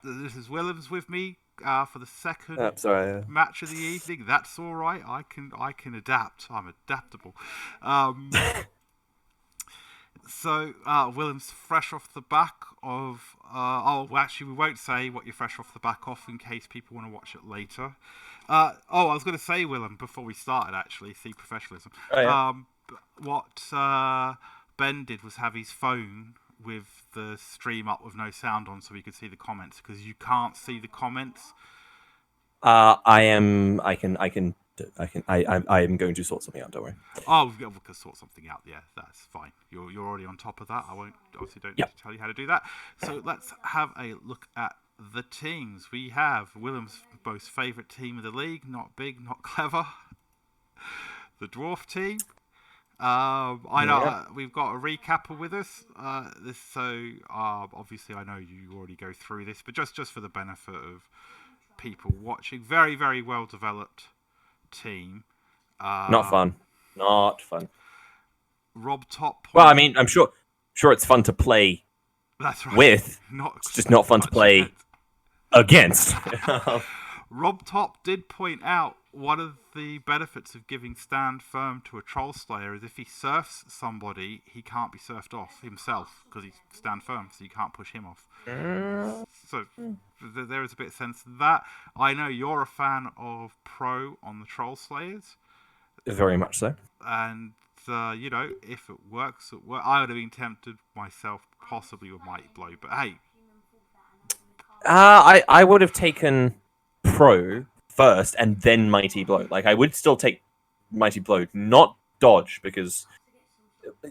This is Willem's with me for the second Sorry. match of the evening. That's all right. I can adapt. I'm adaptable. Um, Willem's fresh off the back of. Actually, we won't say what you're fresh off the back of in case people want to watch it later. I was going to say, Willem, before we started, actually, see professionalism. Oh yeah. What Ben did was have his phone with the stream up with no sound on so we could see the comments because you can't see the comments. I am. I can. I can. I can. I am going to sort something out. Don't worry. Oh, we can sort something out. Yeah, that's fine. You're already on top of that. I won't obviously don't need Yep. to tell you how to do that. So let's have a look at the teams. We have Willem's most favourite team of the league. Not big, not clever. The Dwarf team. I know Yeah. we've got a recapper with us. Obviously I know you already go through this, but just for the benefit of people watching, very very well developed team. Not Uh, fun. Not fun. Rob Top Well, I pointed. mean, I'm sure it's fun to play That's right. with. Not It's just not fun to much play against. Rob Top did point out one of the benefits of giving stand firm to a troll slayer is if he surfs somebody, he can't be surfed off himself because he's stand firm, so you can't push him off. So there is a bit of sense in that. I know you're a fan of Pro on the troll slayers, Very much so. and if it works, it works. I would have been tempted myself, possibly with Mighty Blow, but hey, I would have taken Pro first and then Mighty Blow. Like I would still take Mighty Blow, not Dodge, because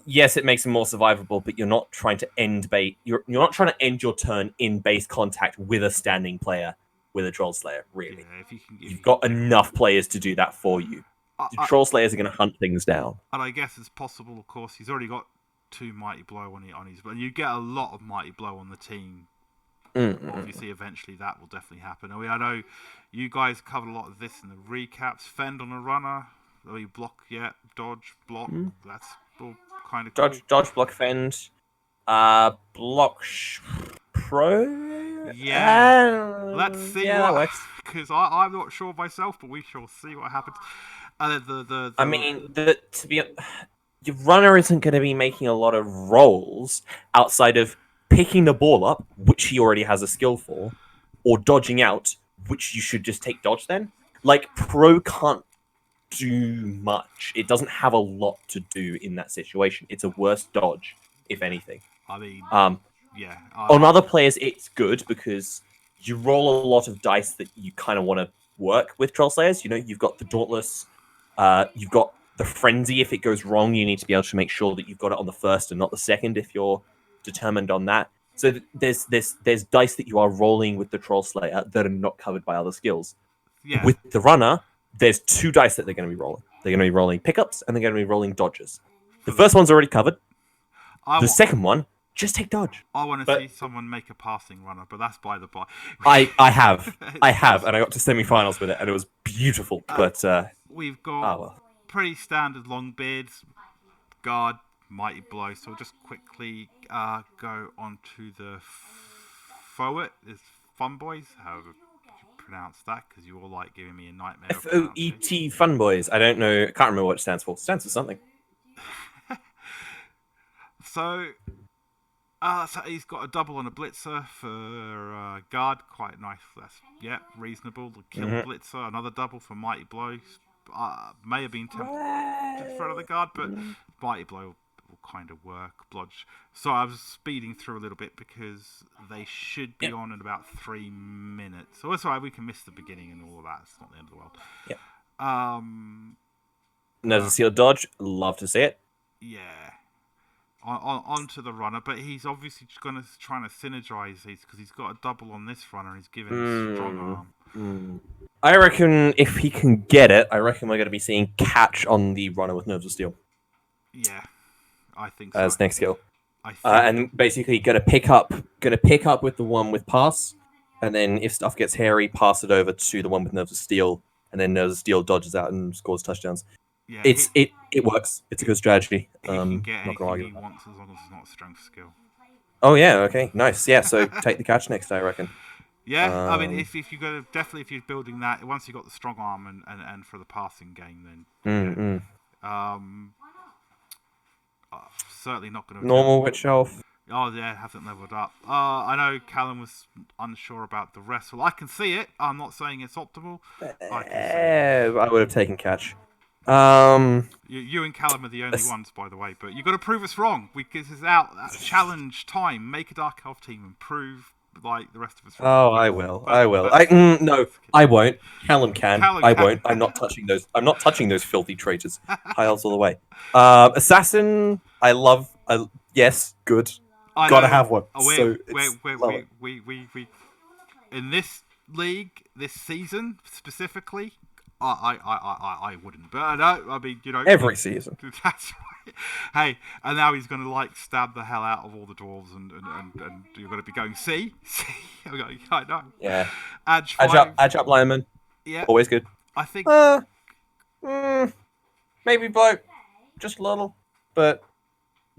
yes, it makes them more survivable, but you're not trying to end bait. You're not trying to end your turn in base contact with a standing player with a Troll Slayer. Really, yeah, if you can, you've got enough players to do that for you. The Troll Slayers are going to hunt things down. and I guess it's possible. Of course, he's already got two Mighty Blow on his, and you get a lot of Mighty Blow on the team. Obviously, eventually that will definitely happen. I know you guys covered a lot of this in the recaps. Fend on a runner, block yet, dodge, block. That's all kind of cool. Dodge, block, fend, block, pro. Let's see Yeah, that what, works. because I'm not sure myself, but we shall see what happens. And then I mean, your runner isn't going to be making a lot of rolls outside of picking the ball up, which he already has a skill for, or dodging out, which you should just take dodge then. Like, Pro can't do much. It doesn't have a lot to do in that situation. It's a worse dodge, if anything. I mean, yeah. On other players, it's good because you roll a lot of dice that you kind of want to work with Troll Slayers. You know, you've got the Dauntless, you've got the Frenzy. If it goes wrong, you need to be able to make sure that you've got it on the first and not the second if you're determined on that. So there's dice that you are rolling with the Troll Slayer that are not covered by other skills. Yeah. With the runner, there's two dice that they're going to be rolling. They're going to be rolling pickups and they're going to be rolling dodges. The first one's already covered. The second one, just take dodge. I want to see someone make a passing runner, but that's by the by. I have, and I got to semi-finals with it, and it was beautiful. But we've got well. pretty standard long beards, guard, Mighty Blow. So we'll just quickly go on to the F.O.E.T. Is Funboys, however you pronounce that, because you all like giving me a nightmare. F.O.E.T. Funboys. I don't know. I can't remember what it stands for. It stands for something. So he's got a double on a blitzer for guard, quite nice. That's reasonable. The kill blitzer, another double for Mighty Blow. May have been tempted for another guard, but Mighty Blow will kind of work. Blodge. So I was speeding through a little bit because they should be on in about 3 minutes. So it's alright. We can miss the beginning and all of that. It's not the end of the world. Yeah. Nerves Seal Dodge. Love to see it. Yeah. Onto the runner, but he's obviously going to trying to synergize these because he's got a double on this runner and he's given a strong arm. I reckon if he can get it, I reckon we're going to be seeing catch on the runner with Nerves of Steel. Yeah, I think so. As next skill. I think... and basically going to pick up with the one with pass, and then if stuff gets hairy, pass it over to the one with Nerves of Steel, and then Nerves of Steel dodges out and scores touchdowns. Yeah, it works. It's a good strategy. He can get not gonna argue. He wants as long as it's not a strength skill. Oh yeah, okay, nice. Yeah, so take the catch next, I reckon. Yeah, I mean, if you're gonna definitely if you're building that once you've got the strong arm and for the passing game, then um, certainly not going to Normal witch elf. Oh yeah, it hasn't leveled up. I know Callum was unsure about the wrestle. I can see it. I'm not saying it's optimal. I can see it. I would have taken catch. You and Callum are the only ones, by the way. But you've got to prove us wrong. This is out challenge time. Make a Dark Elf team and prove like the rest of us wrong. Oh, I will. No, I won't. Callum can. I won't. I'm not touching those. I'm not touching those filthy traitors. High elves all the way. Assassin. I love. Yes, good. Gotta have one. We in this league, this season specifically, I wouldn't. But no, I mean, every season. That's right. Hey, and now he's going to like stab the hell out of all the dwarves, and you're going to be going, see. I know. Yeah. Edge up lineman. Yeah. Always good. I think. Maybe blow, just a little, but.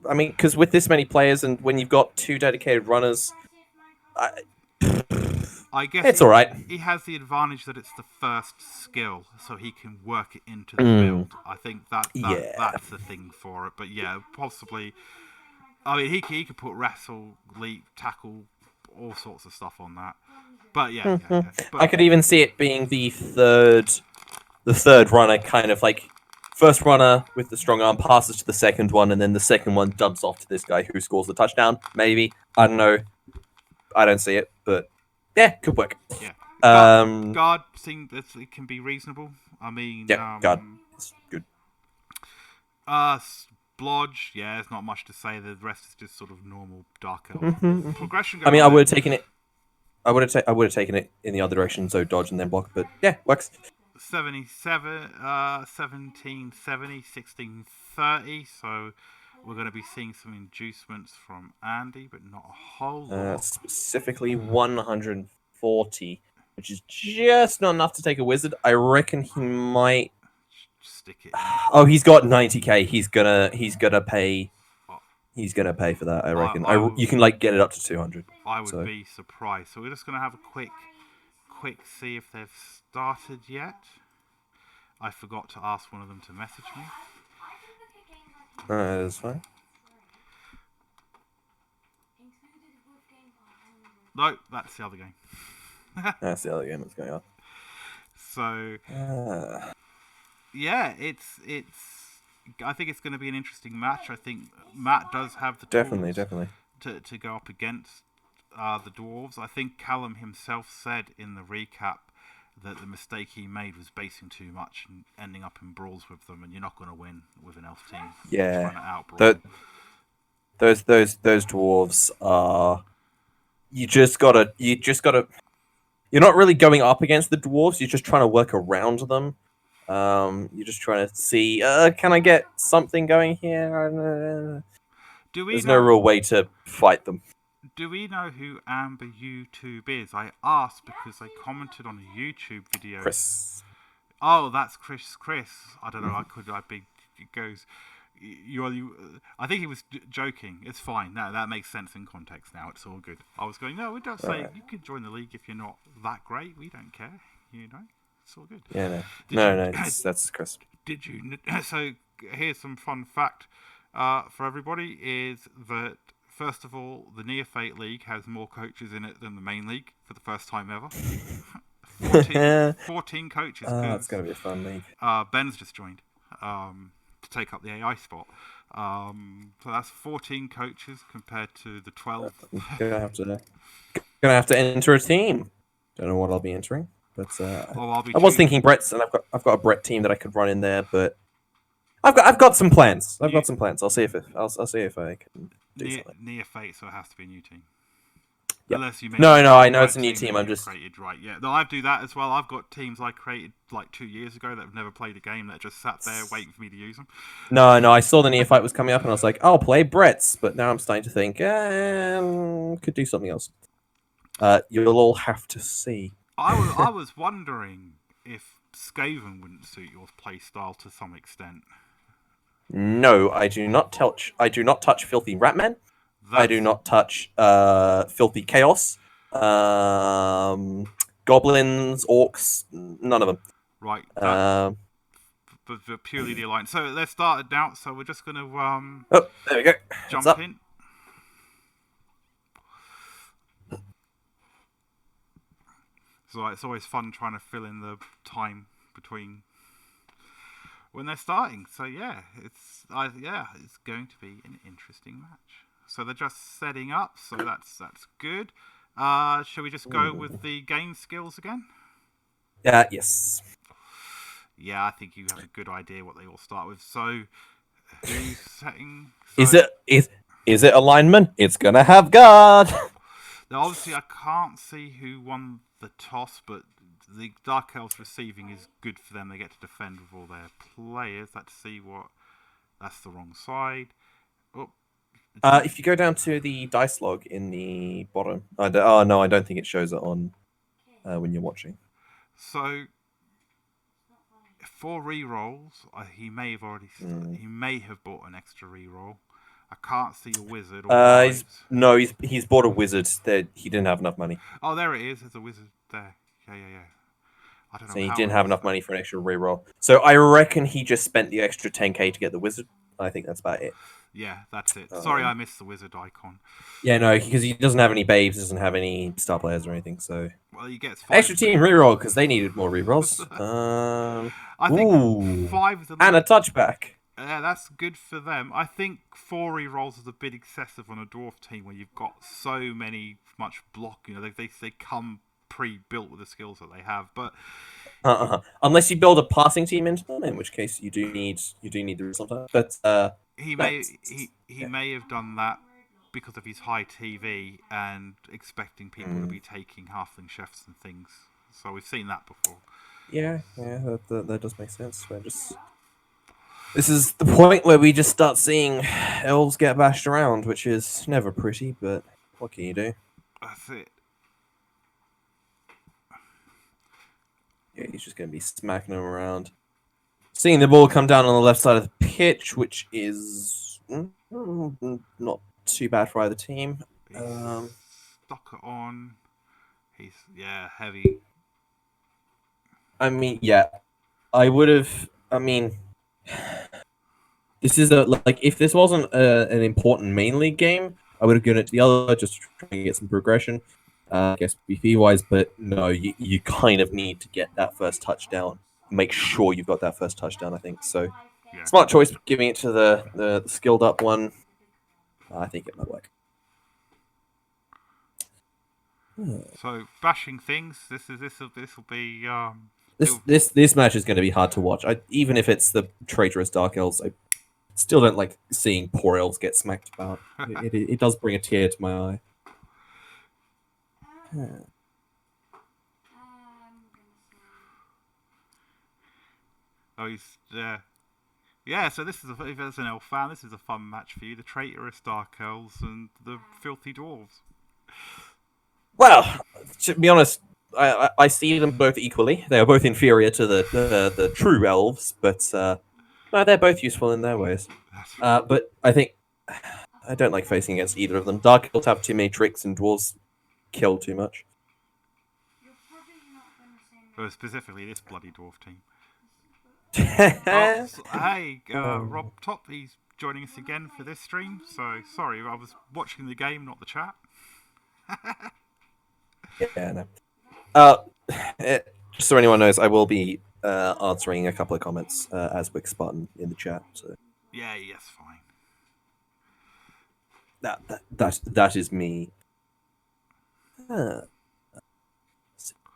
I mean, because with this many players and when you've got 2 dedicated runners, I guess it's all right. He has the advantage that it's the first skill, so he can work it into the build. I think that's the thing for it. But yeah, possibly. I mean, he could put wrestle, leap, tackle, all sorts of stuff on that. But yeah. But, I could even see it being the third runner, kind of like. First runner with the strong arm passes to the second one, and then the second one dumps off to this guy who scores the touchdown. Maybe. I don't know. I don't see it, but yeah, could work. Yeah. Guard seems that it can be reasonable. I mean, guard. It's good. Blodge, yeah, there's not much to say. The rest is just sort of normal dark elf. Progression. I mean, I would have taken it. I would have taken it in the other direction, so dodge and then block. But yeah, works. 1770, 1630. So we're going to be seeing some inducements from Andy, but not a whole lot. Specifically 140, which is just not enough to take a wizard. I reckon he might stick it. Oh, he's got 90k. He's gonna pay. He's gonna pay for that. I reckon. You can like get it up to 200. I would be surprised. So we're just gonna have a quick see if they've started yet. I forgot to ask one of them to message me. That's fine. No, that's the other game. That's the other game that's going on. So, yeah, it's. I think it's going to be an interesting match. I think Matt does have the tools definitely to go up against the Dwarves. I think Callum himself said in the recap that the mistake he made was basing too much and ending up in brawls with them, and you're not going to win with an elf team. Yeah, those dwarves are. You just gotta. You're not really going up against the dwarves. You're just trying to work around them. You're just trying to see. Can I get something going here? There's no real way to fight them. Do we know who Amber YouTube is? I asked because they commented on a YouTube video. Chris. Oh, that's Chris. I don't know. It goes. I think he was joking. It's fine. No, that makes sense in context now. It's all good. I was going, no, we don't say you can join the league if you're not that great. We don't care. It's all good. Yeah, no. That's Chris. Did you? So here's some fun fact for everybody: is that first of all, the F.O.E.T League has more coaches in it than the main league for the first time ever. 14 coaches. That's gonna be a fun league. Ben's just joined to take up the AI spot. So that's 14 coaches compared to the 12. Gonna have to enter a team. Don't know what I'll be entering. But I was thinking Brett's, and I've got a Brett team that I could run in there, but I've got some plans. I'll see if I can do something. Near Fate, so it has to be a new team. Yep. Unless you No, I know it's a new team. I'm just created, right. Yeah, no, I do that as well. I've got teams I created like 2 years ago that have never played a game that just sat there waiting for me to use them. No, I saw the Neophyte was coming up, and I was like, I'll play Brett's, but now I'm starting to think, could do something else. You'll all have to see. I was wondering if Skaven wouldn't suit your playstyle to some extent. No, I do not touch. I do not touch Filthy Ratman. I do not touch Filthy Chaos. Goblins, orcs, none of them. Right, Um, but purely the alliance. So they're started now. So we're just going to oh, there we go. Heads jump up. in. So it's always fun trying to fill in the time between when they're starting. So yeah, it's going to be an interesting match. So they're just setting up. So that's good. Shall we just go with the game skills again? Yes. Yeah, I think you have a good idea what they all start with. So who's setting? So, Is it alignment? It's gonna have guard. now, obviously, I can't see who won the toss, but the Dark Elves receiving is good for them. They get to defend with all their players. Let's see what. That's the wrong side. Oh, If you go down to the dice log in the bottom, oh no, I don't think it shows it on when you're watching. so 4 re-rolls. He may have already. He may have bought an extra re-roll. I can't see a wizard or He's bought a wizard. That he didn't have enough money. Oh, there it is. There's a wizard there. Yeah. I don't know. So he how didn't I have missed enough that. money for an extra reroll. So I reckon he just spent the extra 10k to get the wizard. I think that's about it. Yeah, that's it. Sorry, I missed the wizard icon. Yeah, no, because he doesn't have any babes, doesn't have any star players or anything. So Well, he gets 5. extra team reroll because they needed more rerolls. I think 5 is a and little. a touchback. Yeah, that's good for them. I think 4 re-rolls is a bit excessive on a dwarf team when you've got so much block. You know, they come pre-built with the skills that they have. But Unless you build a passing team into them, in which case you do need the result. But he may have done that because of his high TV and expecting people to be taking halfling chefs and things. So we've seen that before. Yeah, that does make sense. This is the point where we just start seeing elves get bashed around, which is never pretty, but what can you do? That's it. Yeah, he's just going to be smacking them around. Seeing the ball come down on the left side of the pitch, which is not too bad for either team. He's stuck it on. He's heavy. I mean, yeah, I would have. I mean, this is if this wasn't an important main league game, I would have given it to the other just to try and get some progression. I guess BP wise, but no, you kind of need to get that first touchdown. Make sure you've got that first touchdown. I think so. Yeah. Smart choice, giving it to the skilled up one. I think it might work. So bashing things. This will be. This match is going to be hard to watch. Even if it's the traitorous Dark Elves, I still don't like seeing poor elves get smacked about. It does bring a tear to my eye. Oh, he's yeah. So this is if there's an elf fan, this is a fun match for you. The traitorous Dark Elves and the filthy dwarves. Well, to be honest, I see them both equally. They are both inferior to the true elves, but no, they're both useful in their ways. But I think I don't like facing against either of them. Dark elves have too many tricks, and dwarves kill too much. Specifically, this bloody dwarf team. Hey, Rob Top, he's joining us again for this stream. So sorry, I was watching the game, not the chat. Yeah, no. Just so anyone knows, I will be answering a couple of comments as Wick Spartan in the chat. So yeah, yes, fine. That is me.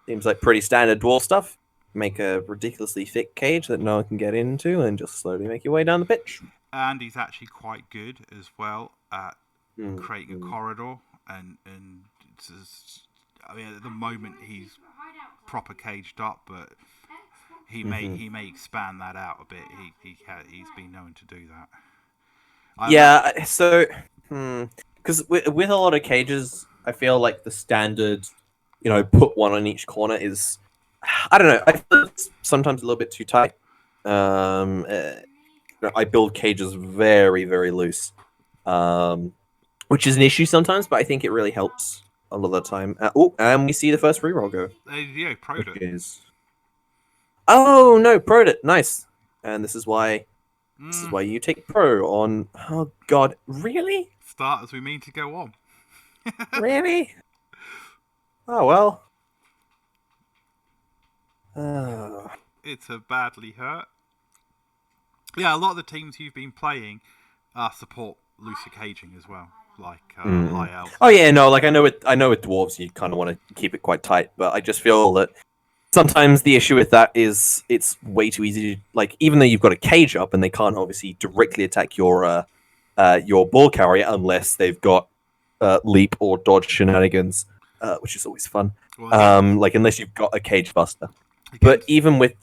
Seems like pretty standard dwarf stuff. Make a ridiculously thick cage that no one can get into, and just slowly make your way down the pitch. And he's actually quite good as well at creating a corridor, and it's just, I mean, at the moment he's proper caged up, but he may expand that out a bit. He's been known to do that. So because with a lot of cages, I feel like the standard, put one on each corner is, I don't know. I feel it's sometimes a little bit too tight. I build cages very, very loose, which is an issue sometimes, but I think it really helps a lot of the time. And we see the first reroll go. Yeah, pro'd Which it. is... Oh no, pro'd it. Nice. And this is why you take pro on. Oh god, really? Start as we mean to go on. Really? Oh well. It's a badly hurt. Yeah, a lot of the teams you've been playing support looser caging as well, like high elves. Oh yeah, no, like I know with dwarves you kind of want to keep it quite tight, but I just feel that sometimes the issue with that is it's way too easy to, like, even though you've got a cage up and they can't obviously directly attack your ball carrier unless they've got leap or dodge shenanigans, which is always fun. Well, like unless you've got a cage buster. But even with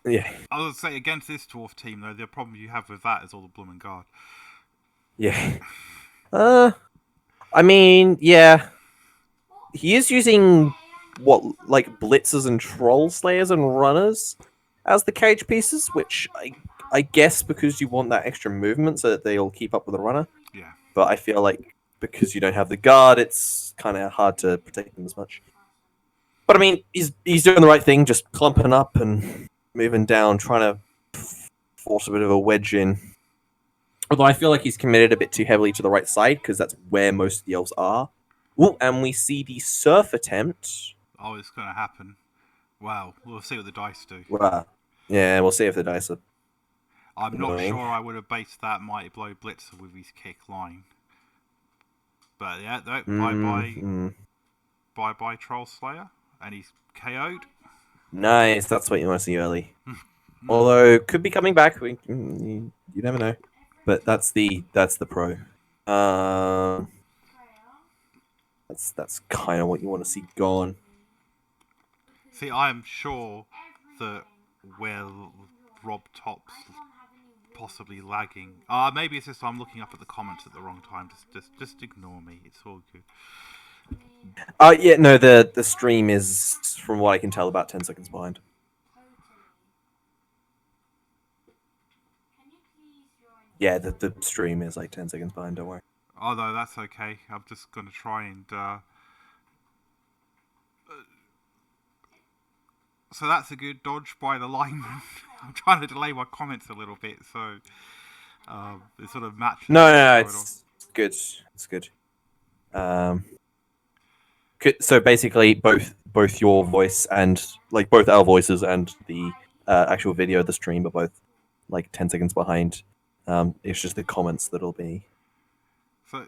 I would say against this dwarf team though, the problem you have with that is all the blooming guard. Yeah. I mean, yeah. He is using like blitzers and troll slayers and runners as the cage pieces, which I guess because you want that extra movement so that they'll keep up with the runner. Yeah. But I feel like because you don't have the guard, it's kind of hard to protect them as much. But I mean, he's doing the right thing, just clumping up and moving down, trying to force a bit of a wedge in. Although I feel like he's committed a bit too heavily to the right side because that's where most of the elves are. Ooh, and we see the surf attempt. Oh, it's going to happen. Wow, we'll see what the dice do. Wow. Yeah, we'll see if the dice are... I'm not sure I would have based that Mighty Blow Blitzer with his kick line. But yeah, bye-bye Troll Slayer. And he's KO'd. Nice, that's what you want to see early. Although, could be coming back. You never know. But that's the pro. That's kind of what you want to see gone. See, I am sure that where Rob Top's possibly lagging. Maybe it's just I'm looking up at the comments at the wrong time. Just ignore me. It's all good. Yeah, no, the stream is, from what I can tell, about 10 seconds behind. Yeah, the stream is like 10 seconds behind, don't worry. Oh, no, that's okay. I'm just going to try and... So that's a good dodge by the lineman. I'm trying to delay my comments a little bit, so... it sort of matches... No, it's good. It's good. So basically, both your voice and, like, both our voices and the actual video of the stream are both, like, 10 seconds behind. It's just the comments that'll be... So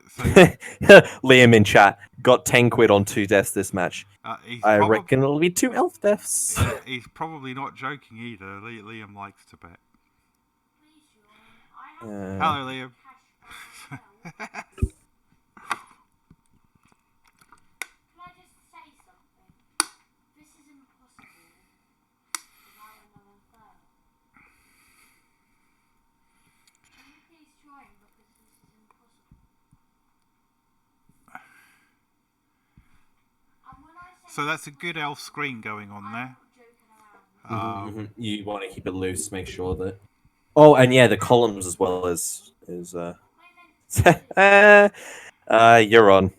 Liam in chat got 10 quid on 2 deaths this match. I reckon it'll be 2 elf deaths. He's probably not joking either. Liam likes to bet. Hello, Liam. So that's a good elf screen going on there. You want to keep it loose, make sure that... Oh, and yeah, the columns as well is you're on.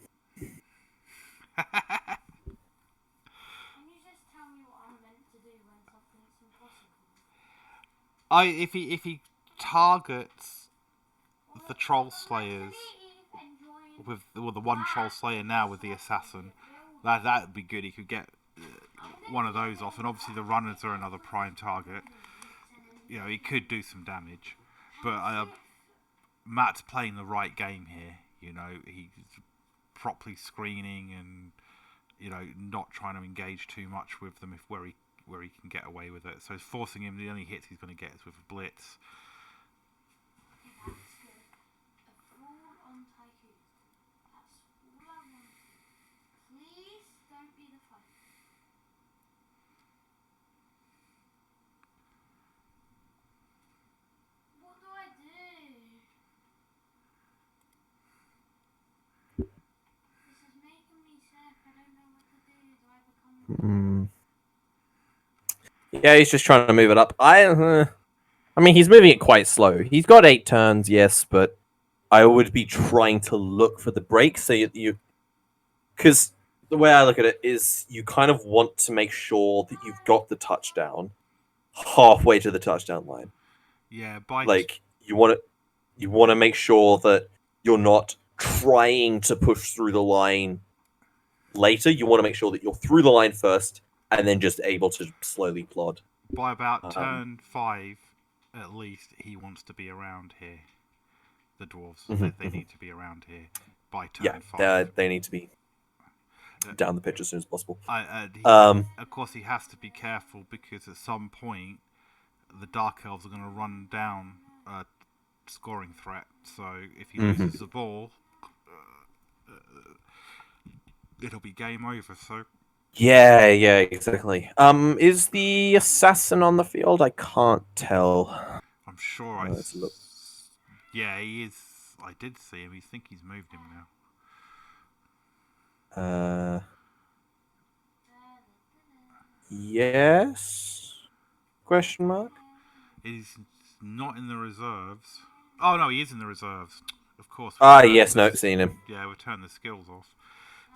If he targets the troll slayers with the one troll slayer now with the assassin, that would be good. He could get one of those off, and obviously the runners are another prime target. You know, he could do some damage, but Matt's playing the right game here. You know, he's properly screening and, you know, not trying to engage too much with them where he can get away with it. So it's forcing him. The only hits he's going to get is with a blitz. Yeah, he's just trying to move it up. I mean, he's moving it quite slow. He's got 8 turns, yes, but I would be trying to look for the break so you... Because the way I look at it is you kind of want to make sure that you've got the touchdown halfway to the touchdown line. Yeah, Like you want to make sure that you're not trying to push through the line later. You want to make sure that you're through the line first and then just able to slowly plod. by about turn 5, at least, he wants to be around here. The dwarves, they need to be around here by turn 5. They need to be down the pitch as soon as possible. Of course, he has to be careful because at some point the Dark Elves are going to run down a scoring threat. So if he loses the ball, it'll be game over. So yeah, exactly. Is the assassin on the field? I can't tell. I'm sure let's look. Yeah, he is. I did see him. I think he's moved him now. Yes? Question mark? He's not in the reserves. Oh no, he is in the reserves. Of course. Yes, no, seen him. Yeah, we turned the skills off.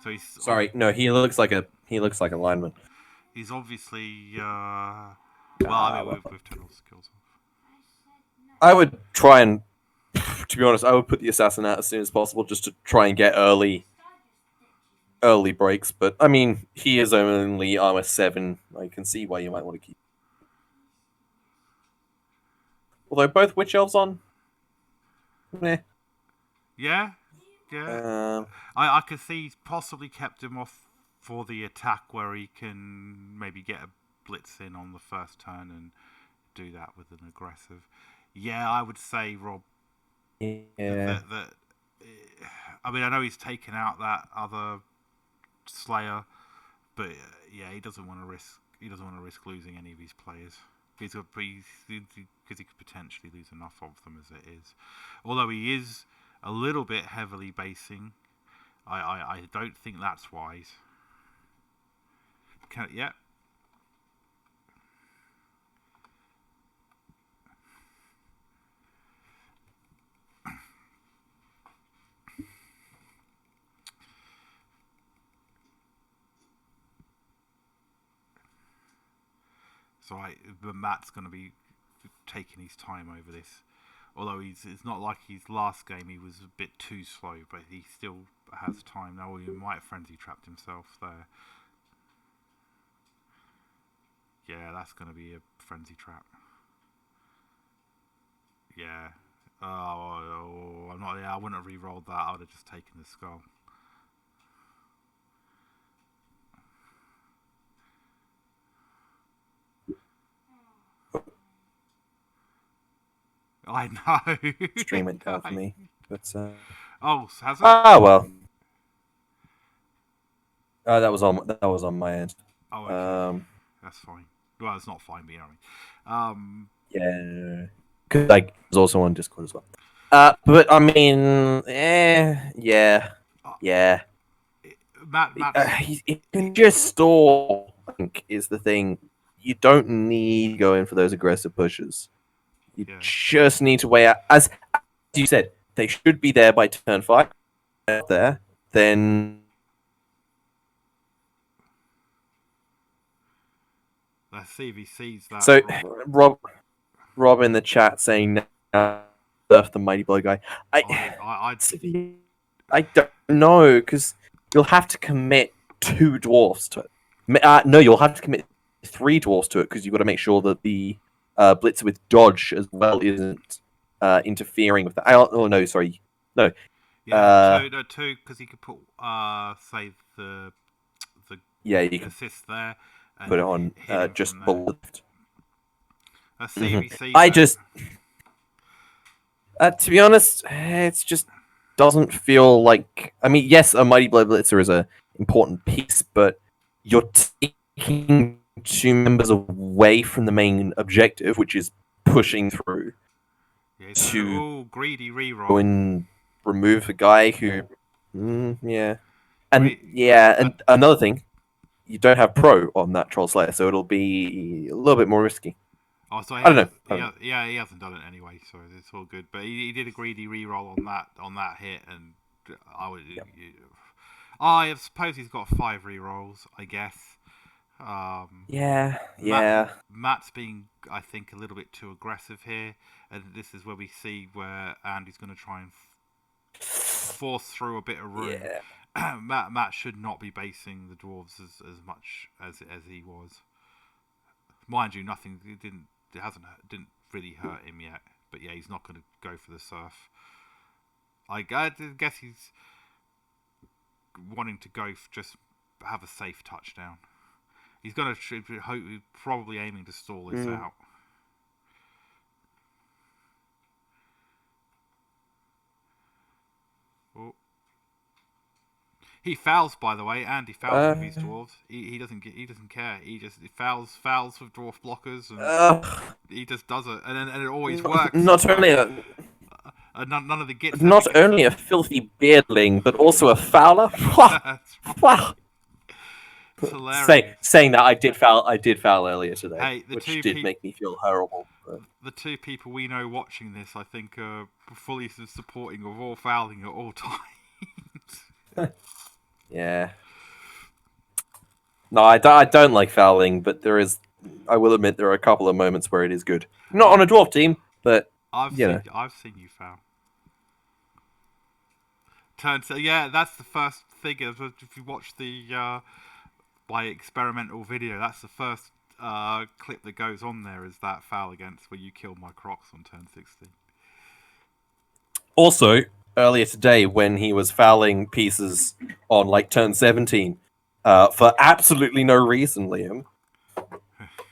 So he's sorry. No, he looks like a lineman. He's obviously. We've turned all the skills off. I would try and, to be honest, I would put the assassin out as soon as possible just to try and get early breaks. But I mean, he is only armor 7. I can see why you might want to keep. Although both witch elves on. Meh. Yeah. I could see he's possibly kept him off for the attack where he can maybe get a blitz in on the first turn and do that with an aggressive. Yeah, I would say, Rob. Yeah. I mean, I know he's taken out that other Slayer, but yeah, he doesn't want to risk. He doesn't want to risk losing any of his players because he could potentially lose enough of them as it is. Although he is a little bit heavily basing, I don't think that's wise. Yeah. So but Matt's going to be taking his time over this. Although it's not like his last game he was a bit too slow, but he still has time. Now he might have frenzy trapped himself there. Yeah, that's going to be a frenzy trap. Yeah. I'm not. Yeah, I wouldn't have re-rolled that. I would have just taken the skull. I know. Stream went down for me. But, oh, has it? Well. That was on my end. Oh, okay. That's fine. Well, it's not fine, but you know what I mean. Yeah. Because I was also on Discord as well. But I mean, yeah. Matt, he can just stall. I think is the thing. You don't need to go in for those aggressive pushes. You just need to weigh out. As you said, they should be there by turn 5. There, then. Let's see if he sees that. So, Rob in the chat saying, "Surf the mighty blow guy." I don't know because you'll have to commit 2 dwarfs to it. No, you'll have to commit 3 dwarfs to it because you've got to make sure that the blitzer with dodge as well isn't interfering with that. Oh no, sorry, no. Yeah, 2 because he could put say the you can assist there. And put it on just below. Let's see if he sees to be honest, it just doesn't feel like. I mean, yes, a mighty blow blitzer is an important piece, but you're taking 2 members away from the main objective, which is pushing through. Yeah, to greedy reroll. Go and remove a guy who, yeah, and another thing. You don't have pro on that Troll Slayer, so it'll be a little bit more risky. Oh, so I don't know. Yeah, he hasn't done it anyway, so it's all good. But he did a greedy reroll on that hit, and I would. I suppose he's got 5 rerolls, I guess. Yeah, yeah. Matt's being, I think, a little bit too aggressive here, and this is where we see where Andy's going to try and force through a bit of room. Yeah. Matt should not be basing the dwarves as much as he was. Mind you, nothing didn't really hurt him yet. But yeah, he's not going to go for the surf. I guess he's wanting to go for just have a safe touchdown. He's going to probably aiming to stall this out. Oh. He fouls, by the way. Andy fouls with his dwarves. He doesn't care. He fouls with dwarf blockers, and he just does it, and it always works. Not only none of the gits. Not only a filthy beardling, but also a fouler. Wow. Saying that I did foul earlier today, which did make me feel horrible. But... The 2 people we know watching this, I think, are fully supporting of all fouling at all times. Yeah. No, I don't like fouling, but I will admit there are a couple of moments where it is good. Not on a dwarf team, but I've seen you foul. Yeah, that's the first thing. If you watch the my experimental video, that's the first clip that goes on there is that foul against where you killed my Crocs on turn 16. Also, earlier today when he was fouling pieces on like turn 17 for absolutely no reason, Liam,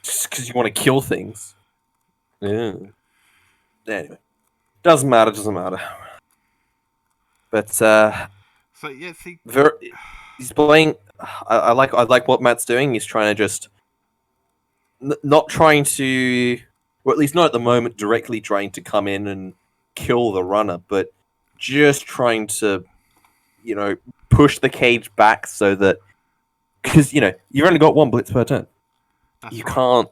just because you want to kill things. Yeah. Anyway, doesn't matter. But so yeah, see, he's playing. I like what Matt's doing. He's trying to just not trying to, or at least not at the moment, directly trying to come in and kill the runner, but just trying to, push the cage back so that, because you've only got 1 blitz per turn. You can't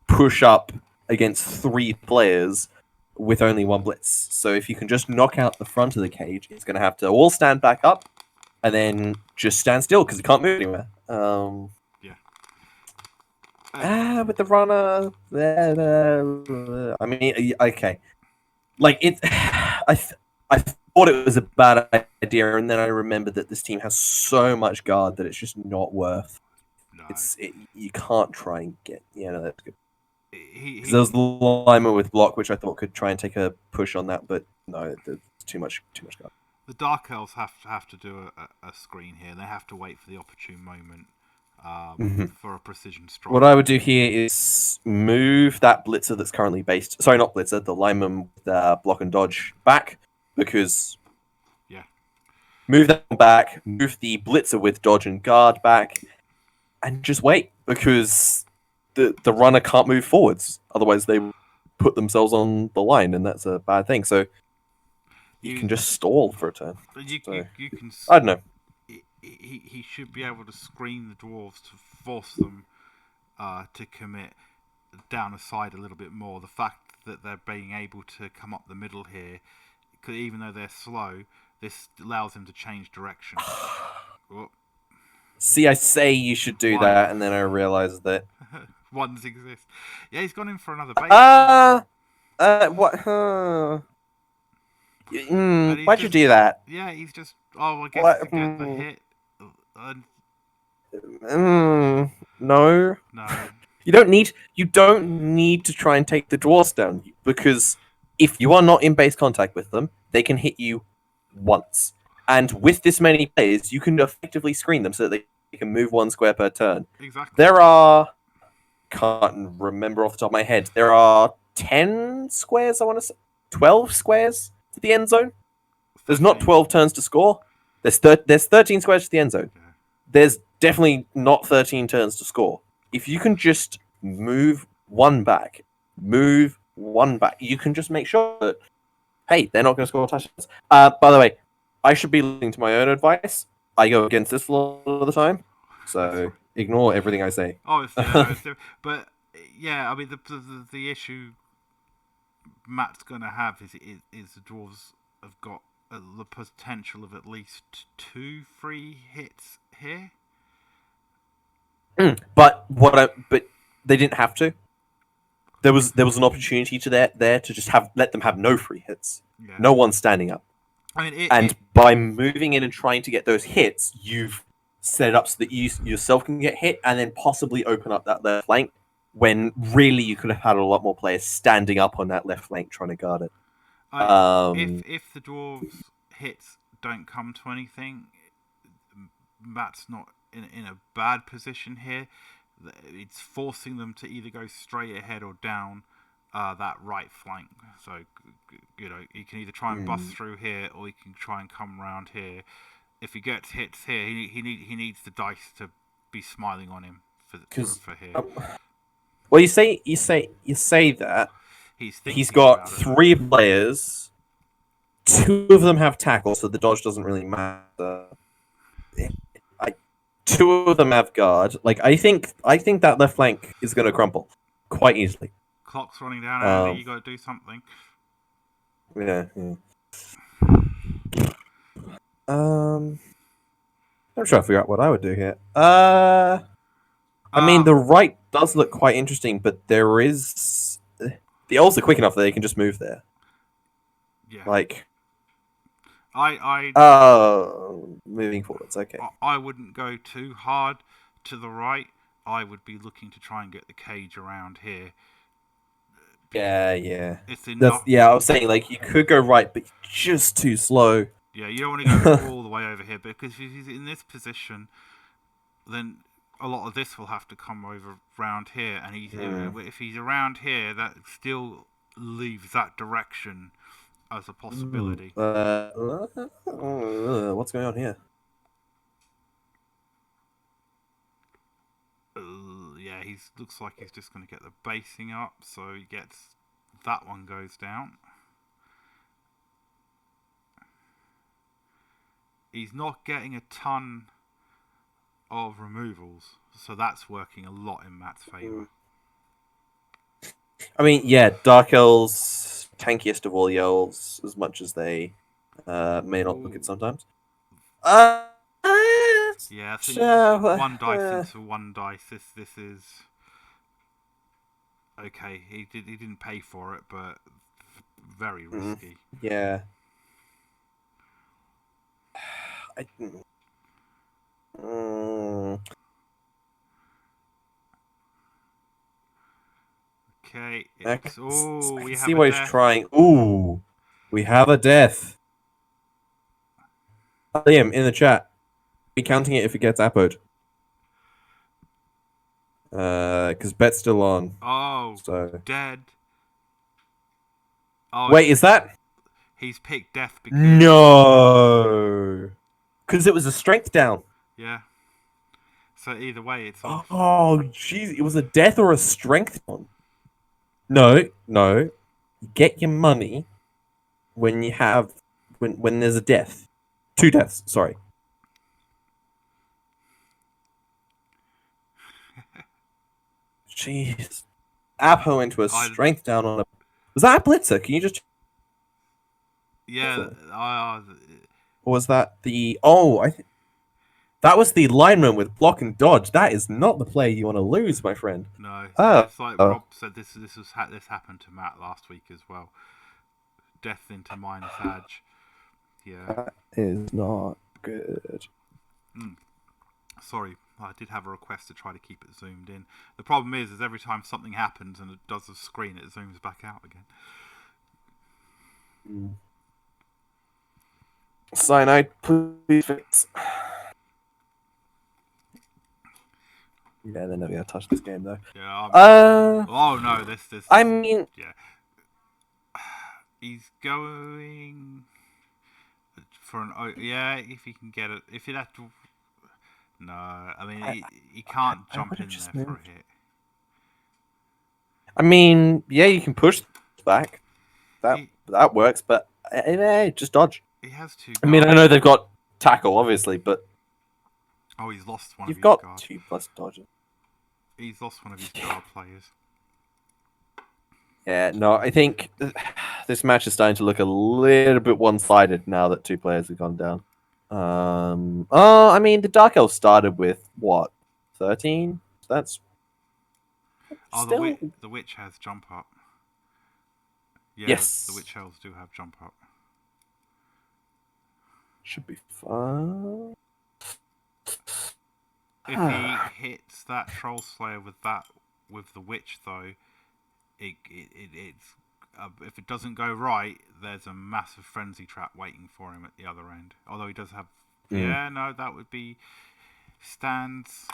push up against 3 players with only 1 blitz. So if you can just knock out the front of the cage, it's going to have to all stand back up and then just stand still because it can't move anywhere. With the runner, I mean, okay, like it. I thought it was a bad idea, and then I remembered that this team has so much guard that it's just not worth. No. You can't try and get. Yeah, no, that's good. There was the lineman with block, which I thought could try and take a push on that, but no, there's too much guard. The Dark Elves have to do a screen here. They have to wait for the opportune moment for a precision strike. What I would do here is move that blitzer that's currently based. Sorry, not blitzer. The lineman with block and dodge back, because move that back. Move the blitzer with dodge and guard back, and just wait because the runner can't move forwards. Otherwise, they put themselves on the line, and that's a bad thing. So you can just stall for a turn. You can. I don't know. He should be able to screen the dwarves to force them to commit down a side a little bit more. The fact that they're being able to come up the middle here, even though they're slow, this allows them to change direction. See, I say you should do that, and then I realize that ones exist. Yeah, he's gone in for another bait. What? Why'd you do that? Yeah, he's just. I guess to get the hit. No. You don't need to try and take the dwarfs down, because if you are not in base contact with them, they can hit you once. And with this many players, you can effectively screen them so that they can move 1 square per turn. Exactly. There are, can't remember off the top of my head, there are 10 squares, I want to say, 12 squares to the end zone. There's not 12 turns to score. There's 13 squares to the end zone. There's definitely not 13 turns to score. If you can just move 1 back, you can just make sure that, hey, they're not going to score touchdowns. By the way, I should be listening to my own advice. I go against this a lot of the time, so ignore everything I say. But yeah, I mean the issue Matt's going to have is the dwarves have got the potential of at least 2 free hits here. But they didn't have to. There was an opportunity to there to just let them have no free hits. Yeah. No one standing up. I mean, by moving in and trying to get those hits, you've set it up so that you yourself can get hit and then possibly open up that left flank when really you could have had a lot more players standing up on that left flank trying to guard it. If the Dwarves hits don't come to anything, Matt's not in a bad position here. It's forcing them to either go straight ahead or down that right flank. So, he can either try and bust through here, or he can try and come around here. If he gets hits here, he needs the dice to be smiling on him for here. Well, you say that he's got 3 players. 2 of them have tackle, so the dodge doesn't really matter. 2 of them have guard. I think that left flank is going to crumple quite easily. Clock's running down, Andy. You got to do something. Yeah. I'm trying to figure out what I would do here. I mean, the right does look quite interesting, but there is the Elves are quick enough that they can just move there. Yeah. Moving forwards, okay. I wouldn't go too hard to the right. I would be looking to try and get the cage around here. Yeah. It's enough. I was saying, you could go right, but just too slow. Yeah, you don't want to go all the way over here, because if he's in this position, then a lot of this will have to come over around here, and if he's around here, that still leaves that direction as a possibility. What's going on here? Yeah, looks like he's just going to get the basing up, so he gets that one goes down. He's not getting a ton of removals, so that's working a lot in Matt's favour. I mean, yeah, Dark Elves, tankiest of all the Elves, as much as they may not look it sometimes. Yeah, I think 1 dice into 1 dice. This is okay. He didn't pay for it, but very risky. Yeah. Okay. We see what he's trying. Ooh, we have a death. Liam in the chat. Be counting it if it gets appoed. Because bet's still on. Oh, so dead. Oh, wait, is that? He's picked death because... No! Because it was a strength down. Yeah. So either way, it's off. Oh, jeez. It was a death or a strength down. No. You get your money when you have... When there's a death. 2 deaths, sorry. Jeez. Apo into a strength down on a... Was that a blitzer? Can you just... Yeah. Or was that the... Oh, that was the lineman with block and dodge. That is not the play you want to lose, my friend. No. It's like Rob said, this happened to Matt last week as well. Death into minus edge. Yeah. That is not good. Sorry, I did have a request to try to keep it zoomed in. The problem is every time something happens and it does the screen, it zooms back out again. Cyanide, please fix. Yeah, they're never gonna touch this game though. Yeah. Oh no, this. I mean, yeah. He's going for an. Yeah, if he can get it. If he'd have to. No, I mean he can't jump in there for a hit. I mean, yeah, you can push back. That works, but just dodge. He has 2 guards. I mean, I know they've got tackle, obviously, but he's lost one. You've got guards. 2+ dodges. He's lost one of his guard players. Yeah, no, I think this match is starting to look a little bit one-sided now that 2 players have gone down. I mean, the Dark Elves started with what, 13? That's still... the witch has jump up. Yeah, yes, the witch elves do have jump up. Should be fun. If he hits that troll slayer with the witch though, it's if it doesn't go right, there's a massive frenzy trap waiting for him at the other end. Although he does have, yeah, no, that would be stands.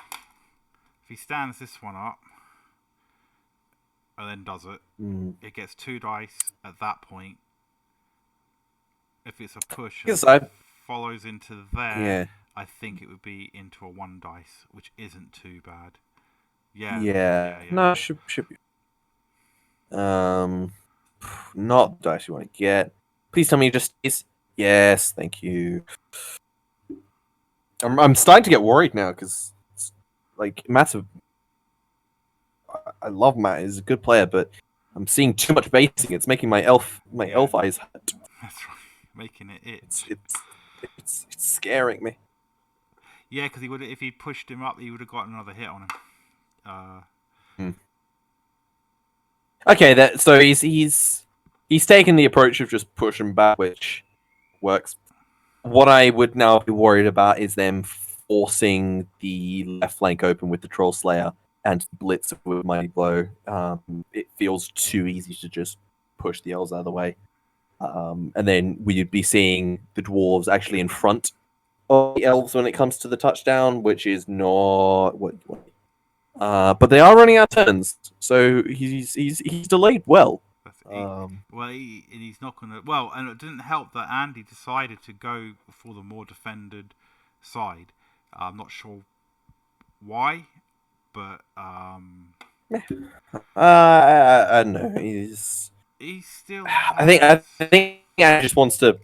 If he stands this one up and then does it, it gets 2 dice at that point. If it's a push and follows into there, I think it would be into a 1 dice, which isn't too bad. Yeah. No, should be. Not the dice you want to get. Please tell me you just is. Yes, thank you. I'm starting to get worried now because, like, Matt's I love Matt. He's a good player, but I'm seeing too much basing. It's making my elf eyes hurt. That's right, making it itch. It's scaring me. Yeah, because if he pushed him up, he would have got another hit on him. Okay, so he's taken the approach of just pushing back, which works. What I would now be worried about is them forcing the left flank open with the Troll Slayer and blitz with Mighty Blow. It feels too easy to just push the elves out of the way. And then we'd be seeing the dwarves actually in front of the elves when it comes to the touchdown, which is not what. But they are running out of turns, so he's delayed well. He's not going to. Well, and it didn't help that Andy decided to go for the more defended side. I'm not sure why, but I don't know. He's still. I think Andy just wants to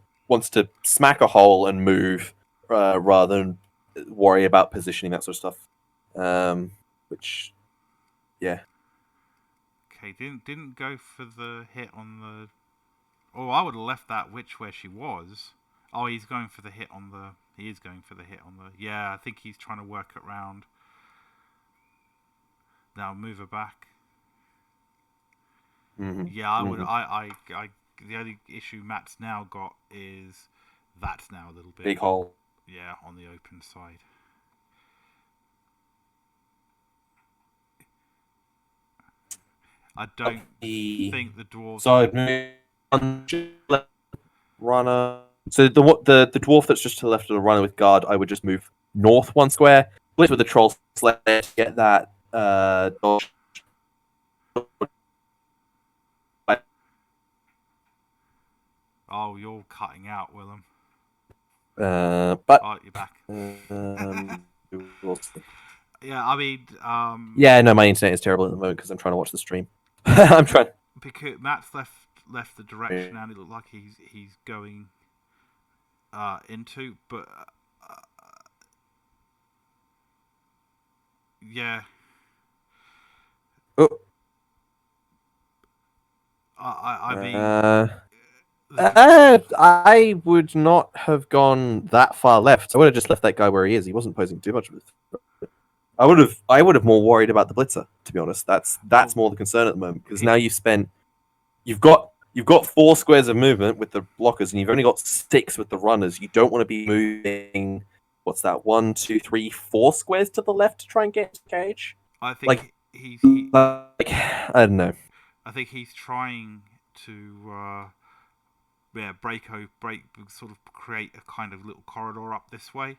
smack a hole and move rather than worry about positioning, that sort of stuff. Which, yeah. Okay, didn't go for the hit on the. Oh, I would have left that witch where she was. Oh, he's going for the hit on the. He is going for the hit on the. Yeah, I think he's trying to work it round. Now move her back. Mm-hmm. Yeah, I would. I. The only issue Matt's now got is that's now a little bit big hole. Yeah, on the open side. I don't think the dwarves. So runner. So the dwarf that's just to the left of the runner with guard, I would just move north 1 square, split with the troll slayer to get that dodge. Oh, you're cutting out, Willem. But you're back. We'll see. Yeah, I mean, yeah, no, my internet is terrible at the moment because I'm trying to watch the stream. I'm trying. Because Matt's left the direction and it looked like he's going into, but yeah. Oh. I mean, I would not have gone that far left. I would have just left that guy where he is. He wasn't posing too much of it. I would have more worried about the blitzer, to be honest. That's more the concern at the moment because now you've got 4 squares of movement with the blockers and you've only got 6 with the runners. You don't want to be moving. What's that? 1, 2, 3, 4 squares to the left to try and get to the cage. I think I don't know. I think he's trying to break, sort of create a kind of little corridor up this way,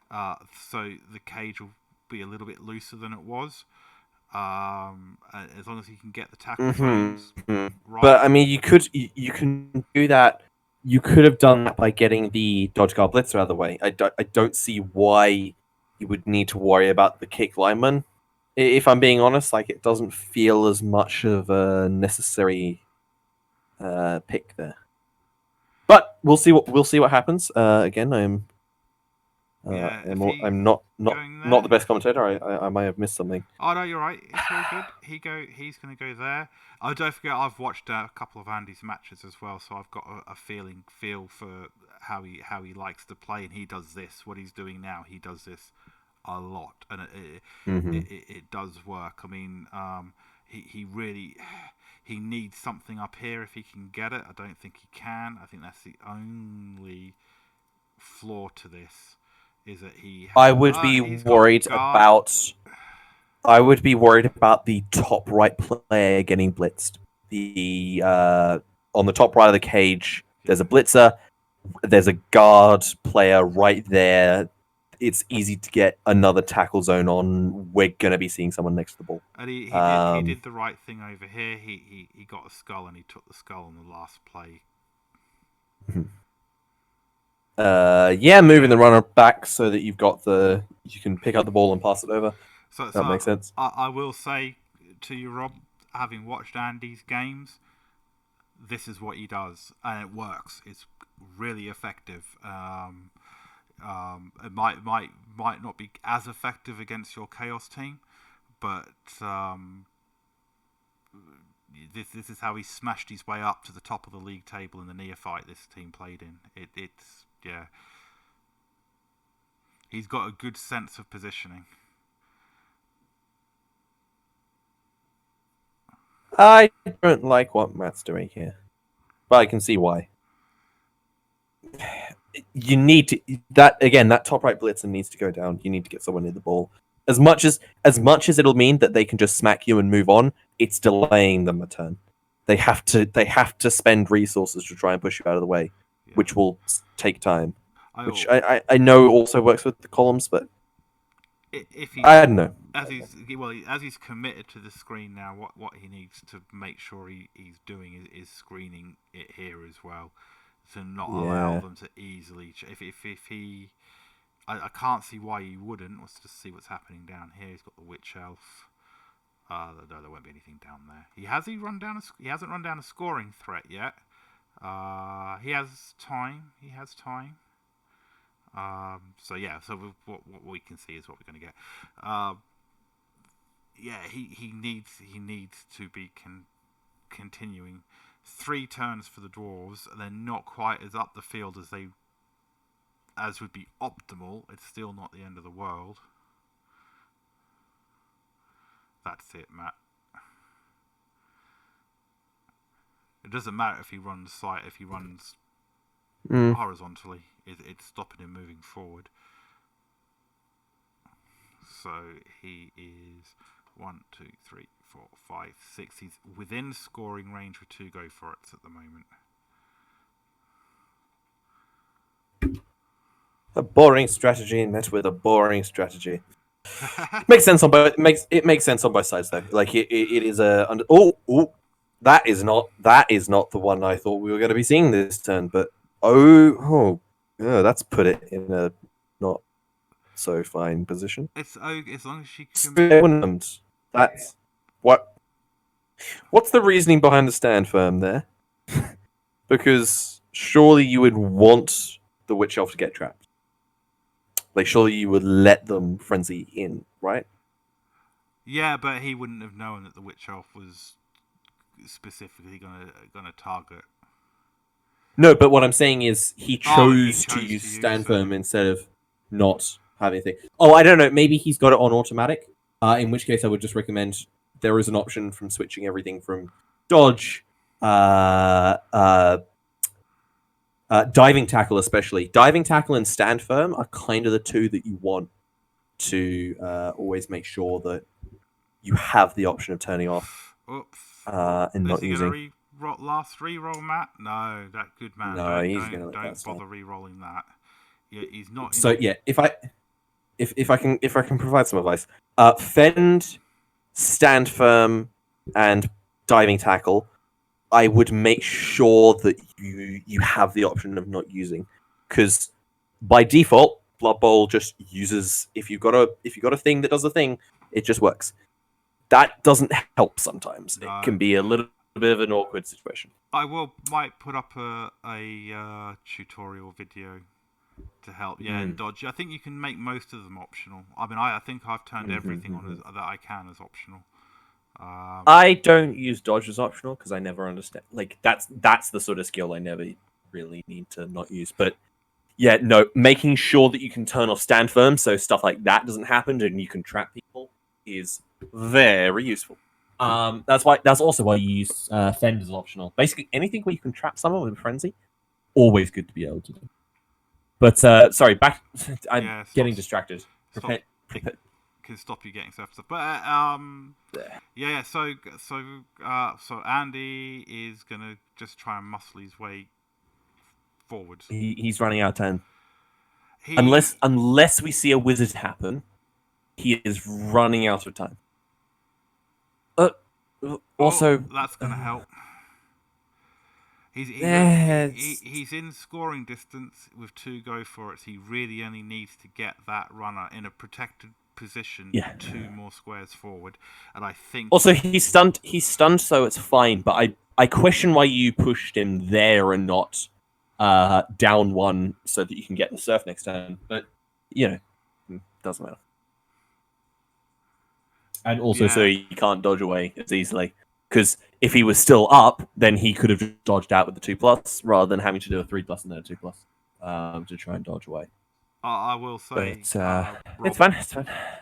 so the cage will be a little bit looser than it was. As long as he can get the tackle frames right. But I mean, you can do that. You could have done that by getting the dodge guard blitzer out of the way. I don't see why you would need to worry about the kick lineman. If I'm being honest, like it doesn't feel as much of a necessary pick there. But we'll see what happens. Again, Yeah, if I'm not going not the there- best commentator. I might have missed something. Oh no, you're right. It's all good. He's going to go there. Oh, don't forget, I've watched a couple of Andy's matches as well, so I've got a feel for how he likes to play, and he does this. What he's doing now, he does this a lot, and it does work. I mean, he really he needs something up here if he can get it. I don't think he can. I think that's the only flaw to this. Is that he? I would be he's got worried guard. about. I would be worried about the top right player getting blitzed. The on the top right of the cage, there's a blitzer. There's a guard player right there. It's easy to get another tackle zone on. We're gonna be seeing someone next to the ball. And he did the right thing over here. He got a skull and he took the skull on the last play. Moving the runner back so that you can pick up the ball and pass it over. So That makes sense. I will say to you, Rob, having watched Andy's games, this is what he does, and it works. It's really effective. It might not be as effective against your Chaos team, but this is how he smashed his way up to the top of the league table in the neophyte this team played in. It's he's got a good sense of positioning. I don't like what Matt's doing here, but I can see why. You need to that top right blitzer needs to go down. You need to get someone near the ball. As much as it'll mean that they can just smack you and move on, it's delaying them a turn. They have to spend resources to try and push you out of the way, which will take time. Which I know also works with the columns, but I don't know. As he's committed to the screen now, what he needs to make sure he's doing is screening it here as well, to not allow them to easily. If he, I can't see why he wouldn't. Let's just see what's happening down here. He's got the Witch Elf. No, there won't be anything down there. He hasn't run down a scoring threat yet. He has time. So what we can see is what we're going to get. He needs to be continuing 3 turns for the Dwarves. They're not quite as up the field as would be optimal. It's still not the end of the world. That's it, Matt. It doesn't matter if he runs horizontally. It's stopping him moving forward. So he is 1, 2, 3, 4, 5, 6. He's within scoring range with 2 go for it at the moment. A boring strategy met with a boring strategy. Makes sense on both. It makes sense on both sides though. Like it is a. That is not the one I thought we were going to be seeing this turn. But that's put it in a not so fine position. It's as long as she can. That's what. What's the reasoning behind the stand firm there? Because surely you would want the Witch Elf to get trapped. Like, surely you would let them frenzy in, right? Yeah, but he wouldn't have known that the Witch Elf was specifically gonna target. No, but what I'm saying is he chose to use stand firm instead of not having anything. Oh, I don't know. Maybe he's got it on automatic. In which case, I would just recommend there is an option from switching everything from dodge, diving tackle, especially diving tackle and stand firm are kind of the 2 that you want to always make sure that you have the option of turning off. Oops. And not using. Last re-roll, Matt? No, that good man. No, he's gonna let don't that bother re-rolling that. Yeah, he's not. So yeah, if I can provide some advice, fend, stand firm, and diving tackle. I would make sure that you have the option of not using, because by default, Blood Bowl just uses if you've got a thing that does a thing, it just works. That doesn't help sometimes. No. It can be a little bit of an awkward situation. I might put up a tutorial video to help. Yeah, and dodge. I think you can make most of them optional. I mean, I think I've turned everything on that I can as optional. I don't use dodge as optional because I never understand. Like that's the sort of skill I never really need to not use. But yeah, no, making sure that you can turn off stand firm so stuff like that doesn't happen and you can trap people is very useful. That's also why you use fend as optional. Basically, anything where you can trap someone with a frenzy, always good to be able to do. But sorry, back. I'm getting distracted. It can stop you getting stuff. But yeah. So Andy is gonna just try and muscle his way forward. He's running out of time. Unless we see a wizard happen, he is running out of time. Also, that's gonna help. He's in scoring distance with 2 go for it. He really only needs to get that runner in a protected position 2 more squares forward. And I think also he's stunned. He's stunned, so it's fine. But I question why you pushed him there and not down 1 so that you can get the surf next turn. But doesn't matter. And also, so he can't dodge away as easily. Because if he was still up, then he could have dodged out with the 2+, rather than having to do a 3+ and then a 2+, to try and dodge away. I will say, Rob, it's fine.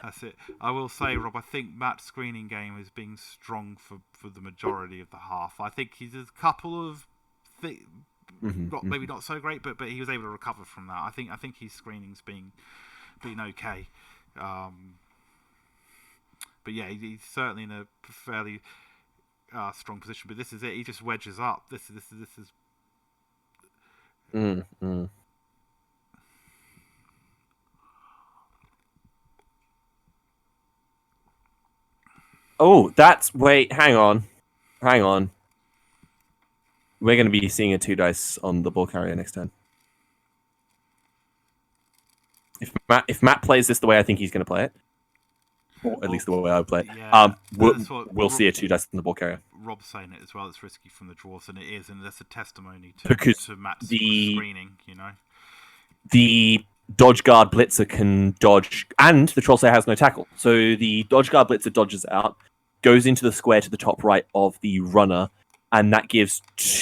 That's it. I will say, Rob, I think Matt's screening game is being strong for the majority of the half. I think he's a couple of maybe not so great, but he was able to recover from that. I think his screening's been okay. But yeah, he's certainly in a fairly strong position. But this is it. He just wedges up. This is. Oh, wait. Hang on. We're going to be seeing a 2 dice on the ball carrier next turn. If Matt plays this the way I think he's going to play it, or at least the way I would play it, we'll see a 2 dice on the ball carrier. Rob's saying it as well. It's risky from the Dwarfs, and it is, and that's a testimony to Matt's screening. The dodge guard blitzer can dodge, and the troll slayer has no tackle. So the dodge guard blitzer dodges out, goes into the square to the top right of the runner, and that gives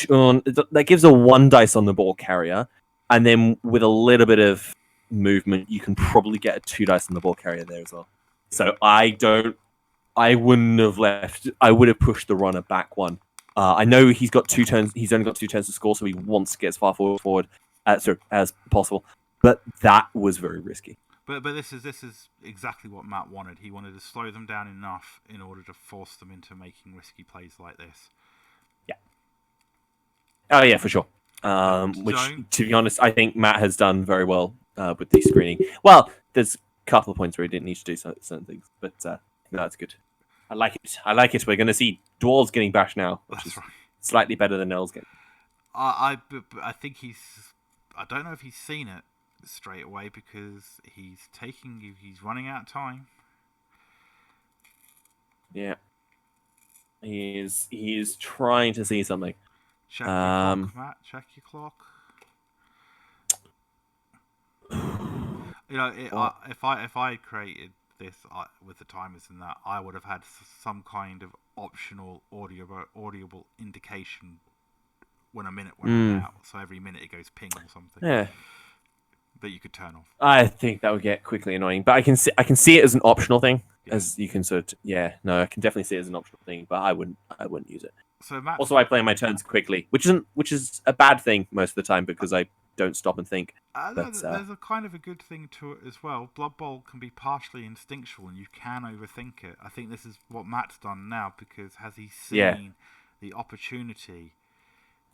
a 1 dice on the ball carrier, and then with a little bit of movement, you can probably get a 2 dice on the ball carrier there as well. So I wouldn't have left. I would have pushed the runner back 1. I know he's got 2 turns. He's only got 2 turns to score, so he wants to get as far forward as possible. But that was very risky. But this is exactly what Matt wanted. He wanted to slow them down enough in order to force them into making risky plays like this. Yeah. Oh yeah, for sure. Which, to be honest, I think Matt has done very well with the screening. Well, there's couple of points where he didn't need to do certain things, but that's good. I like it. We're going to see Dwarves getting bashed now, which is slightly better than Elves getting. I think I don't know if he's seen it straight away because he's running out of time. Yeah, he is trying to see something. Check your clock, Matt. Check your clock. If I created this with the timers and that, I would have had some kind of optional audible indication when a minute went out. So every minute it goes ping or something. Yeah. That you could turn off. I think that would get quickly annoying, but I can see it as an optional thing. Yeah. As you can I can definitely see it as an optional thing, but I wouldn't use it. So Matt, also, I play my turns quickly, which is a bad thing most of the time because I don't stop and think. There's a kind of a good thing to it as well. Blood Bowl can be partially instinctual, and you can overthink it. I think this is what Matt's done now because has he seen the opportunity,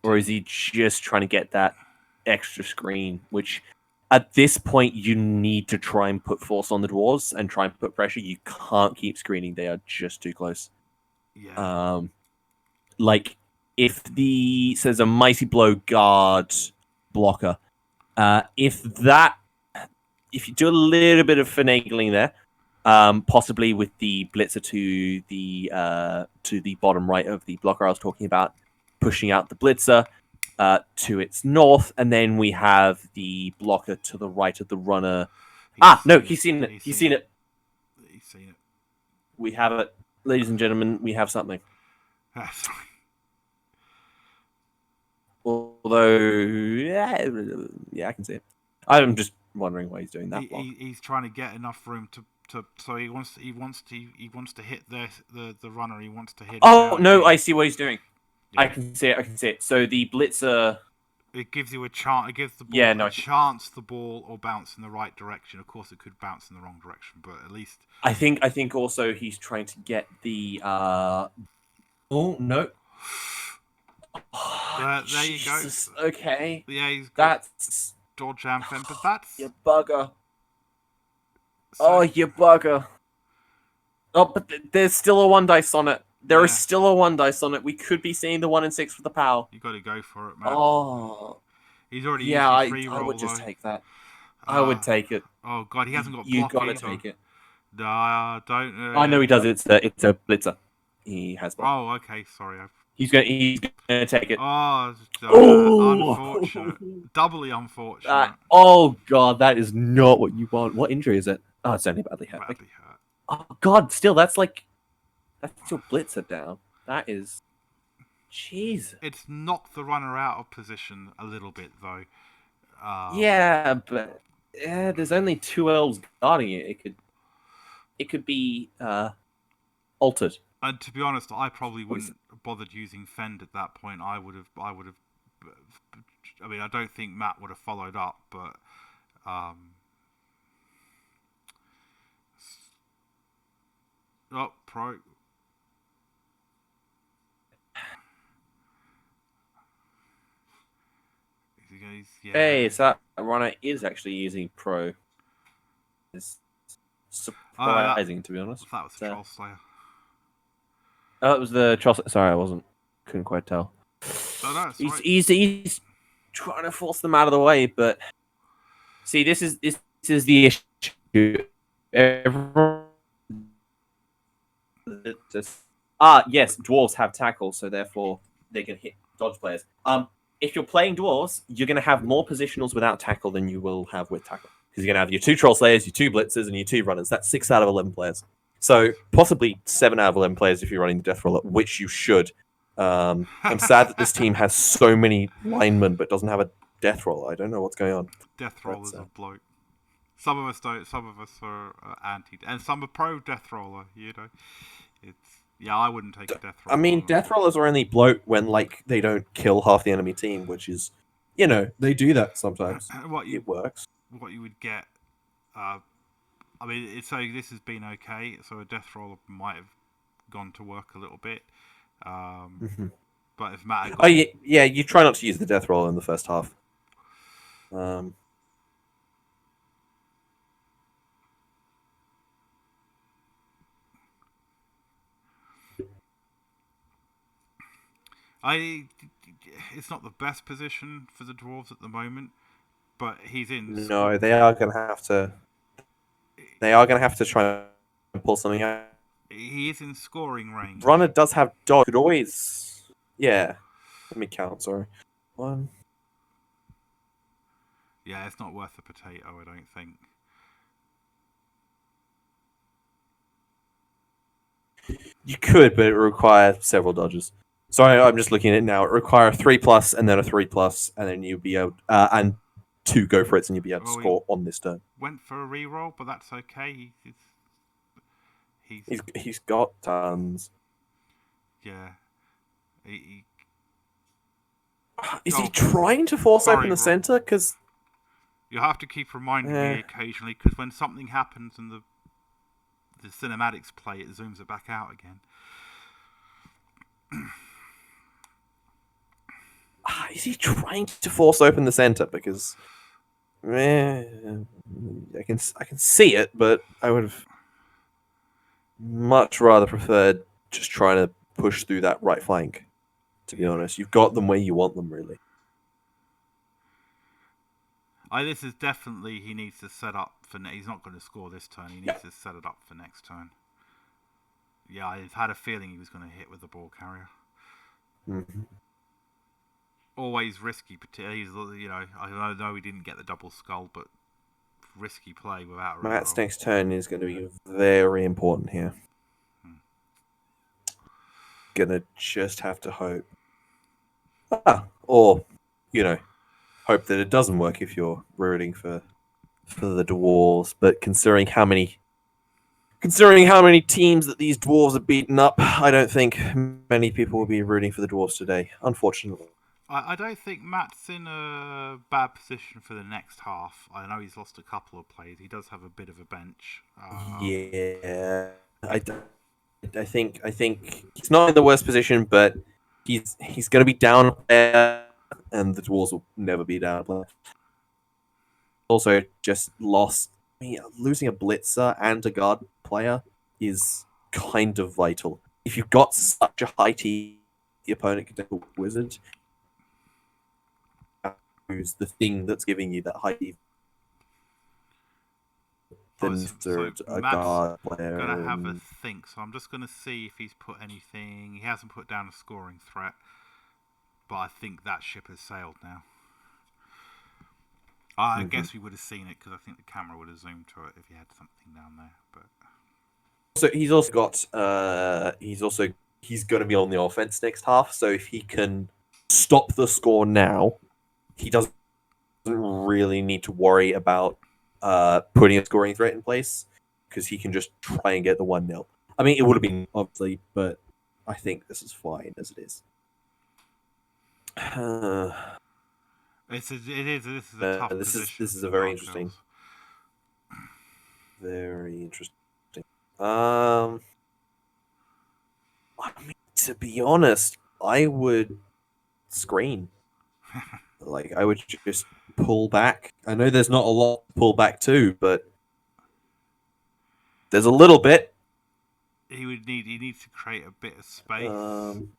or is he just trying to get that extra screen? Which at this point you need to try and put force on the Dwarves and try and put pressure. You can't keep screening; they are just too close. Yeah. Like if says a mighty blow guard blocker. If you do a little bit of finagling there, possibly with the blitzer to the bottom right of the blocker I was talking about, pushing out the blitzer, to its north, and then we have the blocker to the right of the runner. He's seen it. He's seen it. He's seen it. We have it, ladies and gentlemen. We have something. Sorry. Although, yeah, I can see it. I'm just wondering why he's doing that. He's trying to get enough room to so he wants to hit the runner. He wants to hit. Oh no, I see what he's doing. Yeah. I can see it. So the blitzer. It gives you a chance. It gives the ball a chance the ball or bounce in the right direction. Of course, it could bounce in the wrong direction, but at least I think also he's trying to get the. Oh no. there you go. Okay. Yeah, he's got dodge and fend, but that's you bugger. You bugger. Oh, but there's still a 1 dice on it. There is still a 1 dice on it. We could be seeing the 1 and 6 for the POW. You got to go for it, man. Oh. He's already used his free roll. I would just take that. I would take it. Oh god, he hasn't got block. You gotta either. take it. No, don't. I know he does. It's a blitzer. He has block. Oh, okay. Sorry. He's gonna take it. Oh, unfortunate. Doubly unfortunate. Oh god, that is not what you want. What injury is it? Oh, it's only badly hurt. Oh god, still that's your blitzer down. That is, jeez. It's knocked the runner out of position a little bit though. Yeah, but there's only 2 elves guarding it. It could be altered. And to be honest, I probably wouldn't have bothered using fend at that point. I would have. I mean, I don't think Matt would have followed up, but. Pro. Hey, so that runner is actually using pro. It's surprising, to be honest. That was the Troll Slayer. Oh, it was the Troll Slayer. Sorry, couldn't quite tell. No, he's trying to force them out of the way, but see, this is the issue. Yes, dwarves have tackle, so therefore they can hit dodge players. If you're playing dwarves, you're going to have more positionals without tackle than you will have with tackle. Because you're going to have your 2 Troll Slayers, your 2 Blitzers, and your 2 Runners. That's 6 out of 11 players. So possibly 7 out of 11 players if you're running the Death Roller, which you should. I'm sad that this team has so many linemen but doesn't have a Death Roller. I don't know what's going on. Death Roller's a bloke. Some of us don't. Some of us are anti, and some are pro Death Roller. You know, I wouldn't take a Death Roller. I mean, Death Rollers are only bloat when they don't kill half the enemy team, which is, they do that sometimes. It works. What you would get, I mean, so this has been okay. So a Death Roller might have gone to work a little bit, but if Matt, you try not to use the Death Roller in the first half. It's not the best position for the Dwarves at the moment, but he's in. No, they are going to have to. They are going to have to try and pull something out. He is in scoring range. Runner does have dodge. Could always. Yeah. Let me count. Sorry. 1. Yeah, it's not worth a potato, I don't think. You could, but it would require several dodges. Sorry, I'm just looking at it now. It requires a 3+, and then a 3+, and then you'll be able and 2 go for it, and you'll be able to score on this turn. Went for a reroll, but that's okay. He's got tons. Yeah. Is he trying to force open the center? Because you have to keep reminding me occasionally, because when something happens and the cinematics play, it zooms it back out again. Is he trying to force open the center? Because I can see it, but I would have much rather preferred just trying to push through that right flank. To be honest, you've got them where you want them, really. This is definitely he needs to set up for. He's not going to score this turn. He needs to set it up for next turn. Yeah, I had a feeling he was going to hit with the ball carrier. Mm-hmm. always risky. He's, I know he didn't get the double skull, but risky play without a Matt's reroll. next turn is going to be very important here. Gonna just have to hope. Or, hope that it doesn't work if you're rooting for the dwarves. But considering how many teams that these dwarves have beaten up, I don't think many people will be rooting for the dwarves today, unfortunately. I don't think Matt's in a bad position for the next half. I know he's lost a couple of plays. He does have a bit of a bench. Yeah, I think he's not in the worst position, but he's going to be down a player, and the dwarves will never be down a player. Also, just lost. Losing a blitzer and a guard player is kind of vital. If you've got such a high T, the opponent can take a wizard. Who's the thing that's giving you that high T? Then a guard player. Gonna have a think, so I'm just gonna see if he's put anything. He hasn't put down a scoring threat, but I think that ship has sailed now. I guess we would have seen it because I think the camera would have zoomed to it if he had something down there. But so he's also got he's going to be on the offense next half. So if he can stop the score now, he doesn't really need to worry about putting a scoring threat in place because he can just try and get the 1-0. I mean, it would have been obviously, but I think this is fine as it is. This is a tough position. This is a very interesting. Very interesting. I mean, to be honest, I would screen. I would just pull back. I know there's not a lot to pull back to, but there's a little bit. He needs to create a bit of space.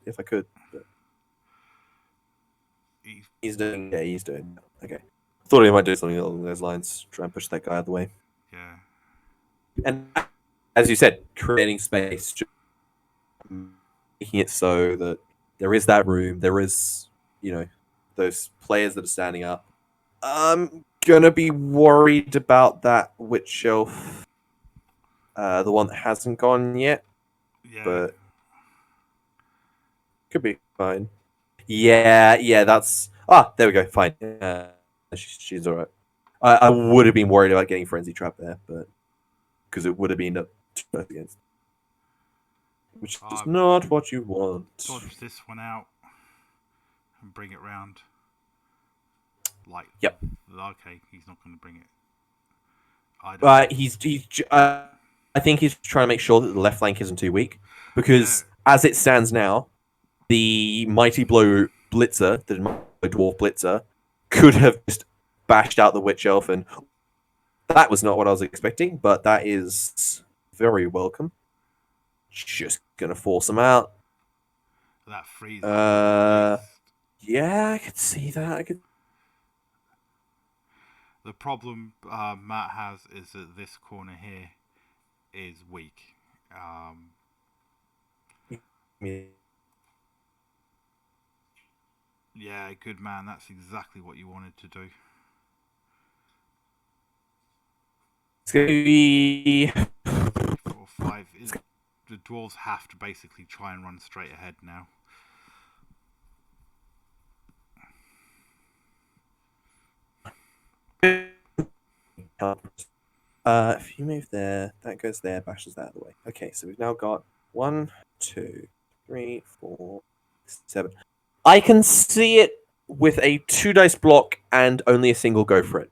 If I could. But... He's doing that. Okay. Thought he might do something along those lines. Try and push that guy out of the way. Yeah. And as you said, creating space, just making it so that there is that room. There is, those players that are standing up. I'm gonna be worried about that witch elf. The one that hasn't gone yet. Yeah. But could be fine. Yeah, that's... there we go, fine. She's alright. I would have been worried about getting Frenzy Trap there, but... Because it would have been a 2 against. Which is not what you want. Dodge this one out. And bring it round. Yep. Okay, he's not going to bring it. I think he's trying to make sure that the left flank isn't too weak. Because as it stands now, the Mighty Blow Blitzer, the Dwarf Blitzer, could have just bashed out the Witch Elf, and that was not what I was expecting, but that is very welcome. Just gonna force him out. That freeze. Yeah, I could see that. The problem Matt has is that this corner here is weak. Yeah, good man. That's exactly what you wanted to do. It's going to be 4 or 5. The dwarves have to basically try and run straight ahead now. If you move there, that goes there, bashes that out of the way. Okay, so we've now got 1, 2, 3, 4, 7. I can see it with a 2 dice block and only a single go for it.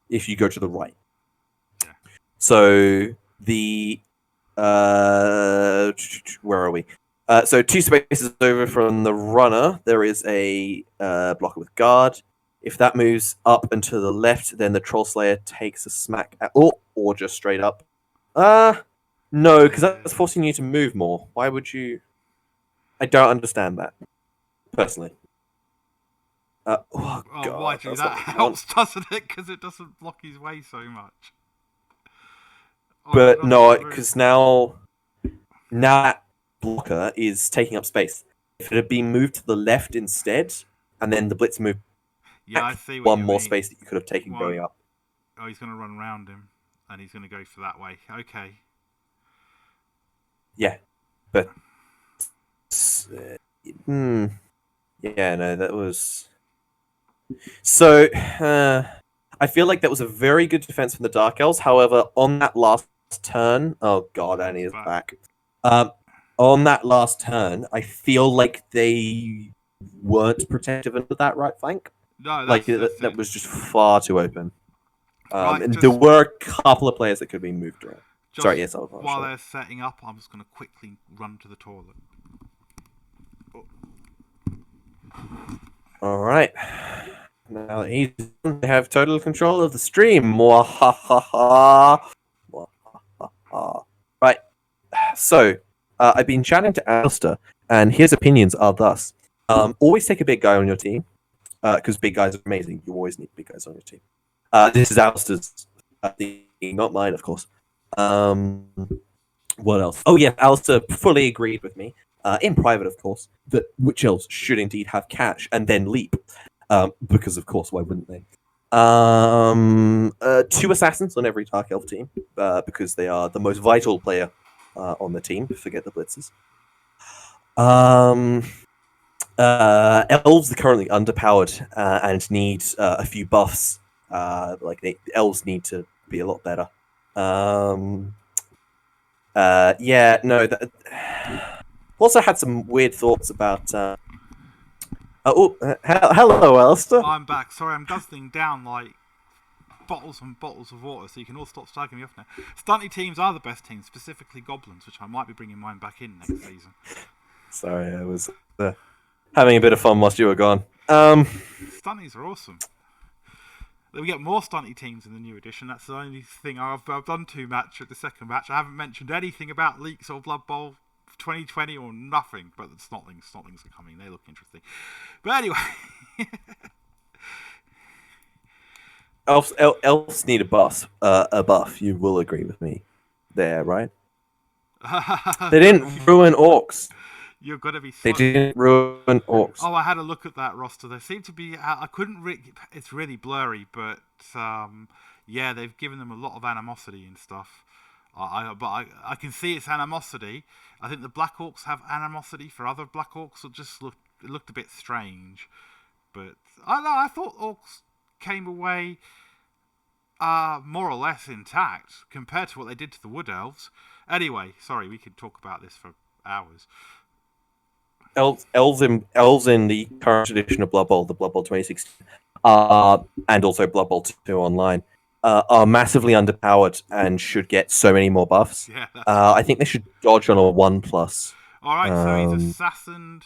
If you go to the right. Yeah. So the where are we? So 2 spaces over from the runner, there is a blocker with guard. If that moves up and to the left, then the Troll Slayer takes a smack at, or just straight up. No, because that's forcing you to move more. Why would you? I don't understand that, personally. God, why do that? Helps, doesn't it? Because it doesn't block his way so much. But no, because now that blocker is taking up space. If it had been moved to the left instead, and then the blitz move. Yeah, I see what One you more mean. space that you could have taken Well, going up. Oh, he's going to run around him, and he's going to go for that way. Okay. Yeah, but yeah, no, that was so. I feel like that was a very good defense from the Dark Elves. However, on that last turn, oh god, Annie is back. On that last turn, I feel like they weren't protective of that right flank. No, Like that was just far too open. Right, and there were a couple of players that could be moved around. Sorry, yes, while they're setting up, I'm just going to quickly run to the toilet. All right. Now that he's done, they have total control of the stream. Mwahaha. Mwahaha. Right. So, I've been chatting to Alistair, and his opinions are thus. Always take a big guy on your team, because big guys are amazing. You always need big guys on your team. This is Alistair's thing, not mine, of course. What else? Oh, yeah, Alistair fully agreed with me, in private, of course, that Witch Elves should indeed have catch and then leap. Because, of course, why wouldn't they? 2 assassins on every Dark Elf team, because they are the most vital player on the team. Forget the blitzers. Elves are currently underpowered and need a few buffs. The elves need to be a lot better. Yeah, no. Also had some weird thoughts about. Hello, Alistair. I'm back. Sorry, I'm guzzling down like bottles and bottles of water, so you can all stop slagging me off now. Stunty teams are the best teams, specifically goblins, which I might be bringing mine back in next season. Sorry, I was having a bit of fun whilst you were gone. Stunties are awesome. We get more stunty teams in the new edition. That's the only thing. I've done 2 matches at the second match. I haven't mentioned anything about leaks or Blood Bowl 2020 or nothing. But the Snotlings are coming. They look interesting. But anyway. Elves need a buff. You will agree with me there, right? They didn't ruin orcs. You're gonna be. They didn't ruin orcs. Oh, I had a look at that roster. There seem to be. I couldn't. It's really blurry, but yeah, they've given them a lot of animosity and stuff. I can see it's animosity. I think the Black Orcs have animosity for other Black Orcs. It looked a bit strange, but I don't know. I thought Orcs came away more or less intact compared to what they did to the Wood Elves. Anyway, sorry, we could talk about this for hours. Elves in the current edition of Blood Bowl, the Blood Bowl 2016, and also Blood Bowl 2 online, are massively underpowered and should get so many more buffs. Yeah, I think they should dodge on a 1+. Alright, so he's assassined.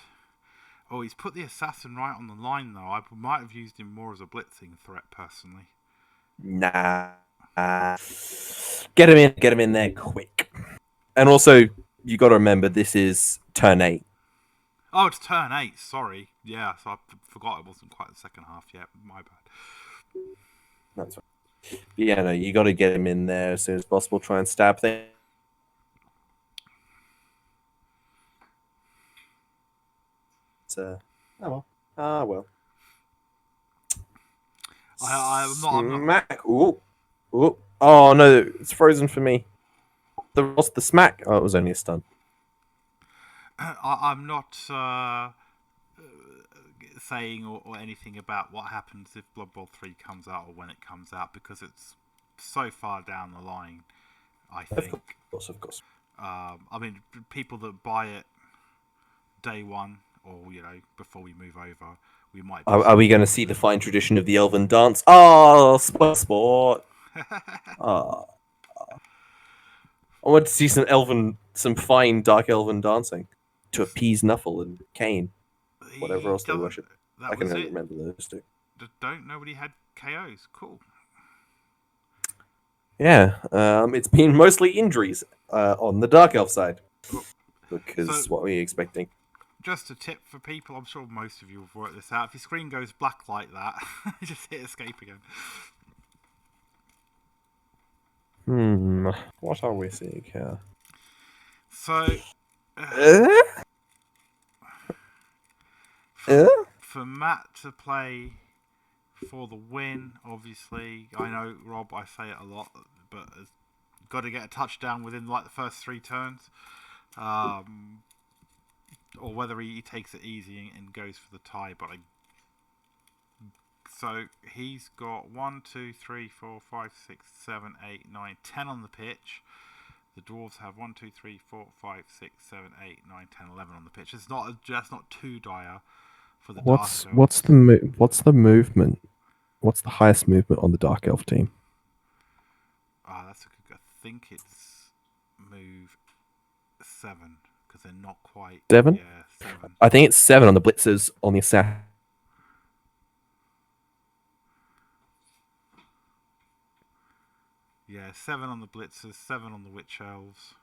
Oh, he's put the assassin right on the line, though. I might have used him more as a blitzing threat, personally. Nah. Get him in there quick. And also, you got to remember, this is turn 8. Oh, it's turn 8, sorry. Yeah, so I forgot it wasn't quite the second half yet. My bad. That's right. Yeah, no, you got to get him in there as soon as possible. Try and stab things. Oh well. I'm not. Smack. Ooh. Oh no, it's frozen for me. The smack. Oh, it was only a stun. I'm not saying or anything about what happens if Blood Bowl 3 comes out or when it comes out, because it's so far down the line, I think. Of course. I mean, people that buy it day one, or before we move over, we might. Are we going to see the fine tradition of the elven dance? Oh, sport. Oh. I want to see some fine dark elven dancing to appease Nuffle and Kane, whatever else they worship. I can only remember those two. Nobody had KOs. Cool. Yeah, it's been mostly injuries on the dark elf side, because what were you expecting? Just a tip for people, I'm sure most of you have worked this out. If your screen goes black like that, just hit escape again. What are we seeing here? So, for Matt to play for the win, obviously, I know, Rob, I say it a lot, but has got to get a touchdown within like the first 3 turns. Or whether he takes it easy and goes for the tie. So he's got 1, 2, 3, 4, 5, 6, 7, 8, 9, 10 on the pitch. The Dwarves have 1, 2, 3, 4, 5, 6, 7, 8, 9, 10, 11 on the pitch. That's not too dire for the What's Dark Elves. the movement? What's the highest movement on the Dark Elf team? That's a good. I think it's move 7 because they're not quite 7? Yeah, 7. I think it's 7 on the Blitzers on the assassin. Yeah, 7 on the Blitzers, 7 on the Witch Elves,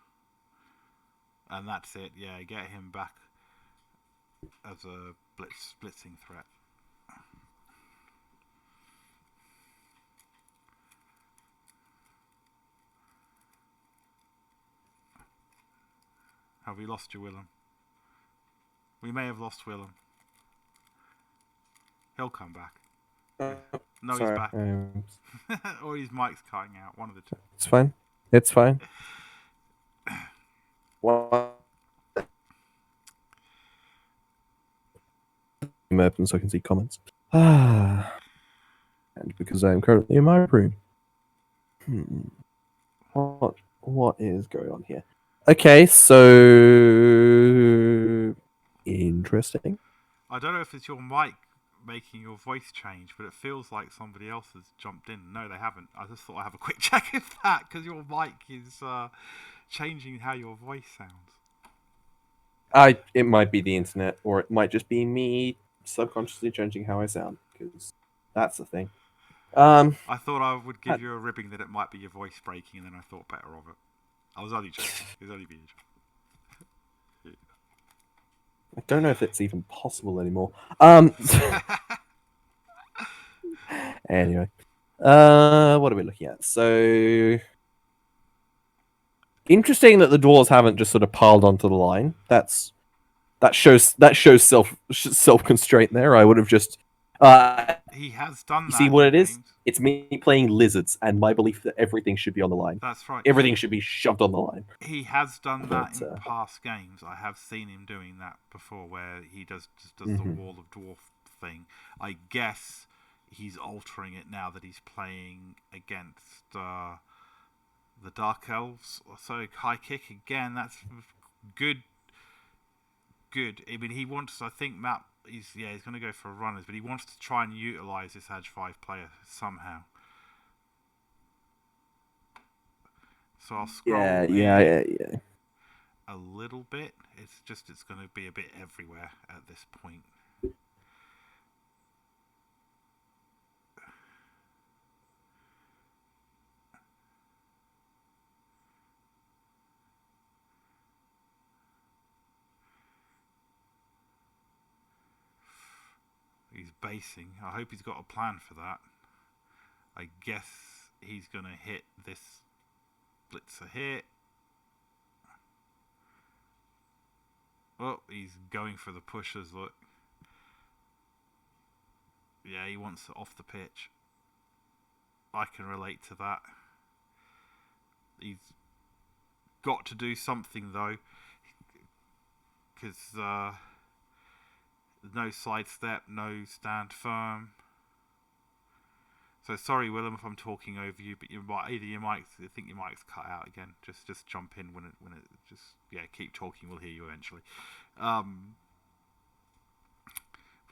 and that's it. Yeah, get him back as a blitzing threat. Have we lost you, Willem? We may have lost Willem. He'll come back. No, Sorry, he's back. Or his mic's cutting out. One of the two. It's fine. It's fine. What? I'm open so I can see comments. And because I am currently in my room. What is going on here? Okay, so interesting. I don't know if it's your mic making your voice change, but it feels like somebody else has jumped in. No, they haven't. I just thought I'd have a quick check of that because your mic is changing how your voice sounds. It might be the internet, or it might just be me subconsciously changing how I sound, because that's the thing. I thought I would give you a ribbing that it might be your voice breaking, and then I thought better of it. I was only joking. It was only being a joke. I don't know if it's even possible anymore. Anyway, what are we looking at? So interesting that the Dwarves haven't just sort of piled onto the line. That shows self constraint there. I would have just. He has done that. You see what it is? Games. It's me playing lizards, and my belief that everything should be on the line. That's right. Everything should be shoved on the line. He has done that in past games. I have seen him doing that before, where he does the Wall of Dwarf thing. I guess he's altering it now that he's playing against the Dark Elves. So high kick again. That's good. Good. I mean, he wants. I think Matt. He's going to go for runners, but he wants to try and utilize this Edge 5 player somehow. So I'll scroll yeah. a little bit. It's going to be a bit everywhere at this point. He's basing. I hope he's got a plan for that. I guess he's going to hit this blitzer here. Oh, he's going for the pushers, look. Yeah, he wants it off the pitch. I can relate to that. He's got to do something, though. Because no sidestep, no stand firm. So sorry, Willem, if I'm talking over you, but I think your mic's cut out again. Just jump in when it just keep talking. We'll hear you eventually. But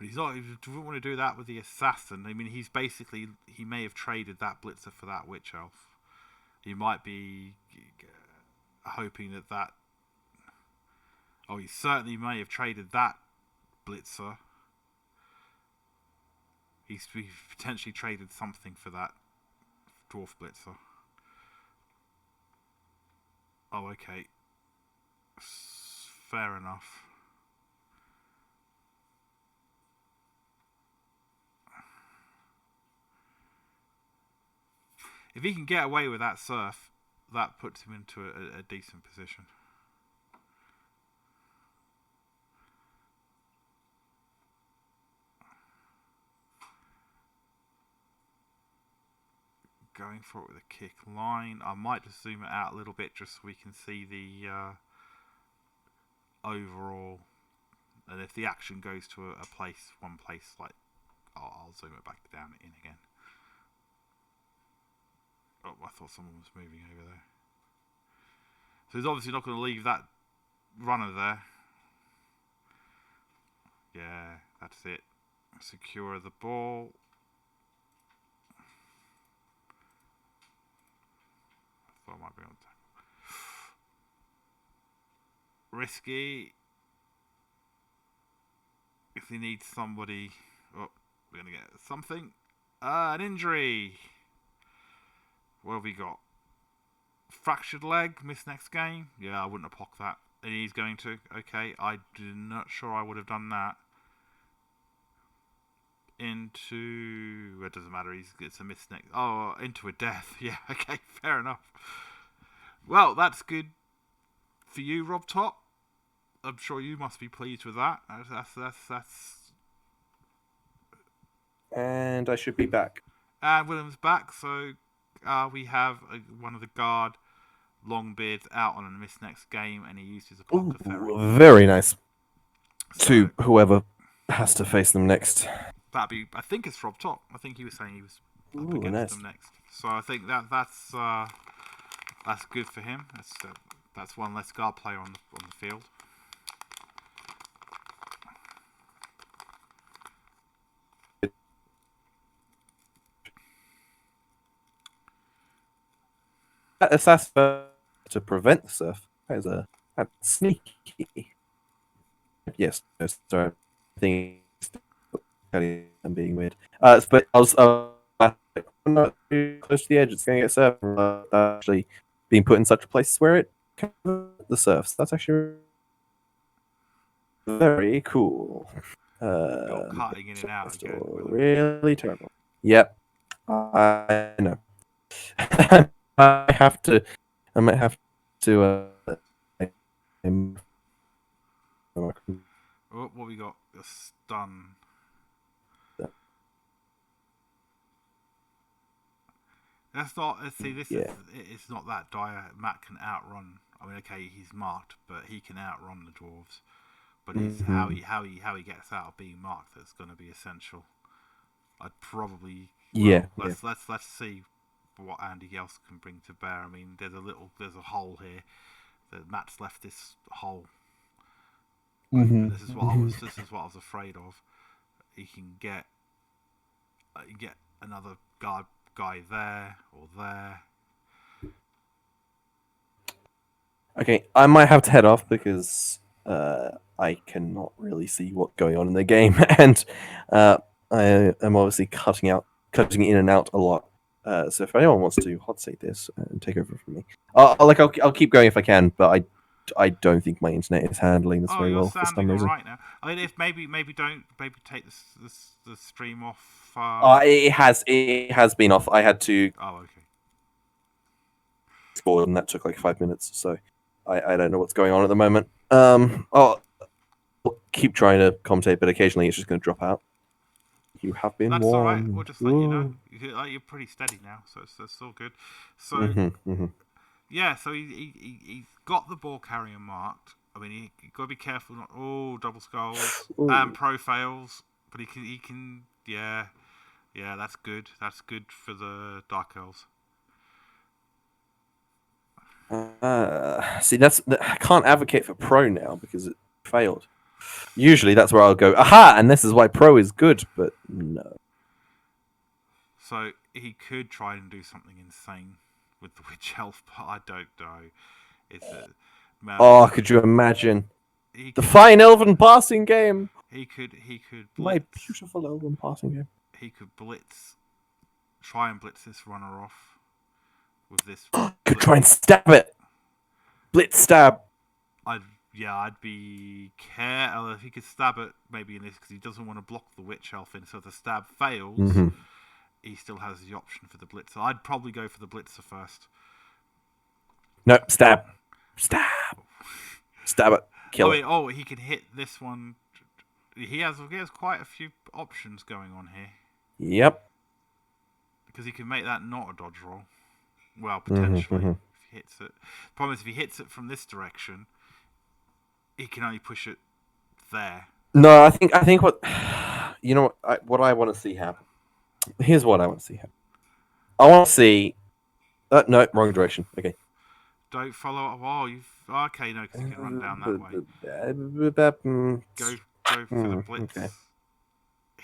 he doesn't want to do that with the assassin. I mean, he may have traded that blitzer for that witch elf. He might be hoping that. Oh, he certainly may have traded that blitzer. He's potentially traded something for that dwarf blitzer. Oh, okay. Fair enough. If he can get away with that surf, that puts him into a decent position. going for it with a kick line. I might just zoom it out a little bit just so we can see the overall. And if the action goes to a place, one place, like, I'll zoom it back down in again. Oh, I thought someone was moving over there. So he's obviously not going to leave that runner there. Yeah, that's it. Secure the ball. I thought I might be on tackle. Risky. If he needs somebody, oh, we're gonna get something. An injury. What have we got? Fractured leg, missed next game. Yeah, I wouldn't have pocked that. And he's going to. Okay, I'm not sure I would have done that. Into, it doesn't matter. It's a miss next. Oh, into a death. Yeah. Okay, fair enough. Well, that's good for you, Rob Top. I'm sure you must be pleased with that. That's. And I should be back. And Willem's back, so we have one of the guard Longbeards out on a miss next game, and he used his apothecary. Very nice. So, To whoever has to face them next. that'd be. I think it's Rob Top. I think he was saying he was up against nice. them next. So I think that's good for him. That's one less guard player on the field. Assassin to prevent the surf. That's sneaky. Yes, no, sorry. I think I'm being weird. But I was I'm not too close to the edge. It's going to get surf. Actually, being put in such a place where it can the surfs. That's actually very cool. You're cutting in and out again. Really terrible. Yep, I know. I might have to. Oh, what we got? A stun. That's not. See, this is. It's not that dire. Matt can outrun. I mean, okay, he's marked, but he can outrun the dwarves. But it's how he gets out of being marked that's going to be essential. I'd probably. Let's see what Andy else can bring to bear. I mean, there's a hole here. That Matt's left this hole. This is what I was afraid of. He can get another guy there or there. Okay, I might have to head off because I cannot really see what's going on in the game, and I am obviously cutting in and out a lot. So if anyone wants to hot take this and take over from me, I'll keep going if I can, but I don't think my internet is handling this very well for some reason. Right now. I mean, if maybe take the stream off. It has been off. I had to. Oh, okay. Scored, and that took like 5 minutes. So I don't know what's going on at the moment. I'll keep trying to commentate, but occasionally it's just going to drop out. You have been That's warned. all right. We'll just let you know. You're pretty steady now, so it's all good. So yeah, so he's got the ball carrier marked. I mean, he got to be careful not double skulls and pro fails, but he can yeah, that's good. That's good for the Dark Elves. See, I can't advocate for pro now because it failed. Usually that's where I'll go, aha, and this is why pro is good, but no. So he could try and do something insane with the Witch Elf, but I don't know. Could you imagine? The fine elven passing game! He could blitz. My beautiful elven passing game. He could try and blitz this runner off with this. Could try and stab it! Blitz stab! I'd be careful if he could stab it, maybe in this, because he doesn't want to block the Witch Elf in, so if the stab fails, he still has the option for the Blitzer. I'd probably go for the Blitzer first. No, stab. Stab. Stab it. Kill it. He can hit this one. He has quite a few options going on here. Yep. because he can make that not a dodge roll. Well, potentially, if he hits it. The problem is if he hits it from this direction, he can only push it there. No, I think what you know what I want to see happen. Here's what I want to see happen. I want to see. No, wrong direction. Okay. Don't follow up. Oh, okay, no, because you can run down that way. Go for the blitz Okay.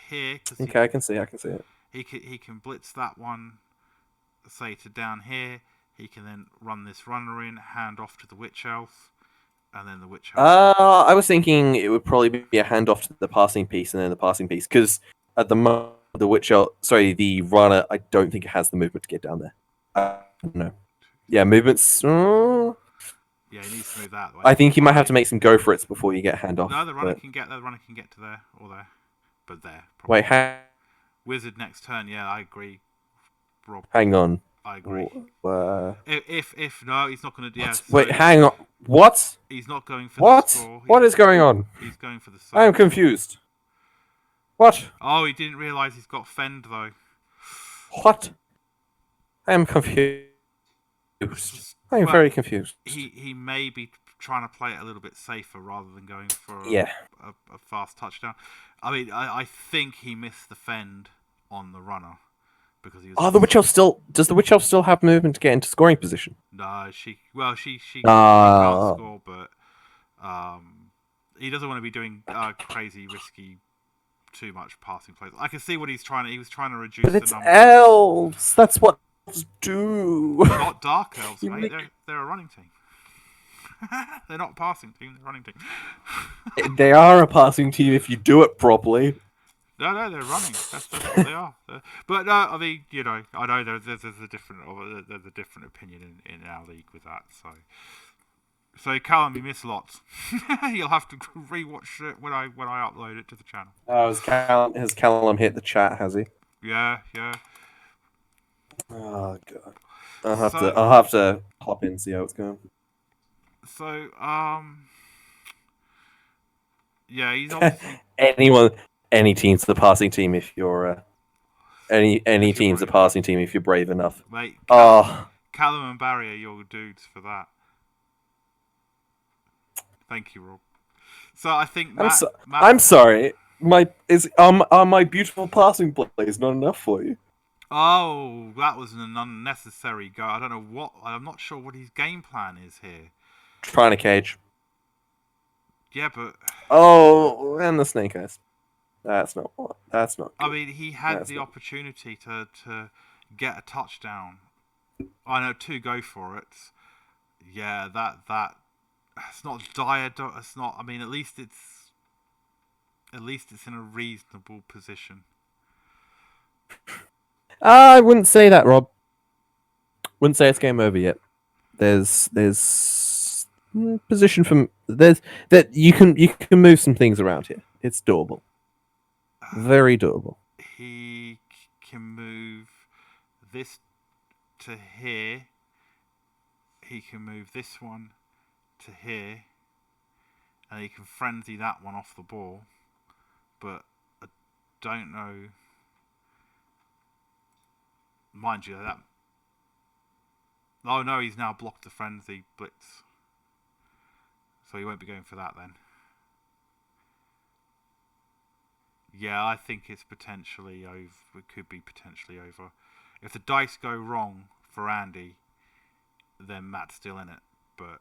here. Cause Okay, I can see it. He can blitz that one, say to down here. He can then run this runner in, hand off to the witch elf, and then the witch elf. I was thinking it would probably be a handoff to the passing piece and then the passing piece because at the moment the runner, I don't think it has the movement to get down there. No. Yeah, movements. Yeah, he needs to move that way. I think you might have to make some go for it before you get handoff. No, the runner but... can get there. The runner can get to there or there, but there. Probably. Wait, Wizard next turn. Yeah, I agree. Rob. Hang on. I agree. If no, he's not going to. Yeah, so wait, hang on. What? He's not going for what? the score. What is going on? He's going for the. I am confused. What? Oh, he didn't realise he's got fend though. What? I am confused. I am very confused. He may be trying to play it a little bit safer rather than going for a fast touchdown. I mean, I think he missed the fend on the runner because he was. Oh, the witch elf still does. The witch elf still have movement to get into scoring position? No, she can't score, but he doesn't want to be doing crazy, risky, too much passing plays. I can see what he's trying to. He was trying to reduce but it's the number. Elves. That's what elves do. Not dark elves, mate. They're a running team. They're not a passing team. They're a running team. They are a passing team if you do it properly. No, they're running. That's what they are. But I mean, I know there's a different opinion in our league with that. So Callum, you miss lots. You'll have to rewatch it when I upload it to the channel. Oh, has Callum hit the chat? Has he? Yeah. Oh god. I'll have to hop in and see how it's going. So yeah, he's obviously any team's the passing team if you're any team's the passing team if you're brave enough. Mate, Callum and Barry are your dudes for that. Thank you, Rob. So I think Matt, I'm sorry. Are my beautiful passing plays not enough for you? Oh, that was an unnecessary go. I don't know what. I'm not sure what his game plan is here. Trying to cage. Yeah, but oh, and the snake eyes. That's not good. I mean, he had the opportunity to get a touchdown. I know 2 go for it. Yeah, that it's not dire. It's not. I mean, at least it's in a reasonable position. I wouldn't say that, Rob. Wouldn't say it's game over yet. There's position from that you can move some things around here. It's doable. Very doable. He can move this to here. He can move this one to here, and he can frenzy that one off the ball. But I don't know. Mind you, that. Oh no, he's now blocked the frenzy blitz. So he won't be going for that then. Yeah, I think it's potentially over. It could be potentially over. If the dice go wrong for Andy, then Matt's still in it. But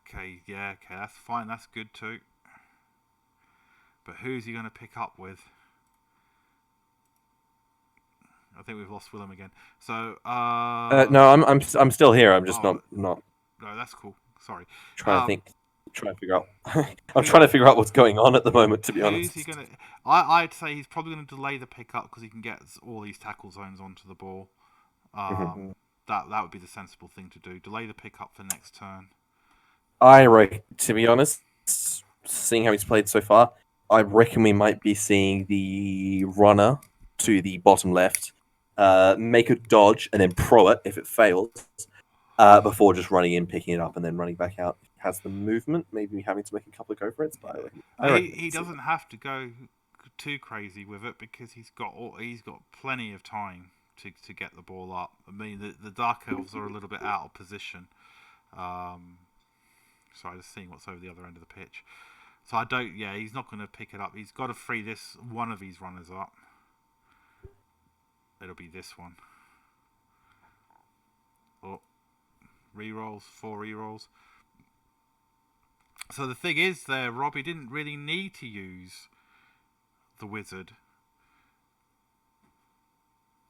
okay, that's fine. That's good too. But who's he going to pick up with? I think we've lost Willem again. So no, I'm still here. I'm just not. No, that's cool. Sorry. Trying to figure out. I'm trying to figure out what's going on at the moment. To be honest, who's he gonna? I'd say he's probably going to delay the pickup because he can get all these tackle zones onto the ball. That would be the sensible thing to do. Delay the pickup for next turn. To be honest, seeing how he's played so far, I reckon we might be seeing the runner to the bottom left, make a dodge, and then pro it if it fails, before just running in, picking it up, and then running back out. has the movement, maybe having to make a couple of go for it. But he doesn't have to go too crazy with it because he's got plenty of time to get the ball up. I mean, the Dark Elves are a little bit out of position. Sorry, just seeing what's over the other end of the pitch. So I don't. Yeah, he's not going to pick it up. He's got to free this one of these runners up. It'll be this one. Oh, rerolls, 4 rerolls. So the thing is, there, Rob, he didn't really need to use the wizard.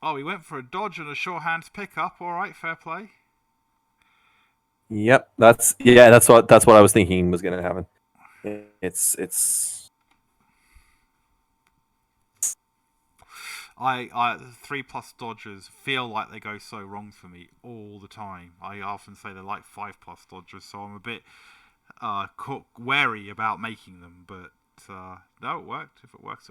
Oh, he went for a dodge and a short hands pickup. All right, fair play. Yep, that's what I was thinking was going to happen. It's. I 3+ dodgers feel like they go so wrong for me all the time. I often say they're like 5+ dodgers, so I'm a bit wary about making them. But no, it worked. If it works,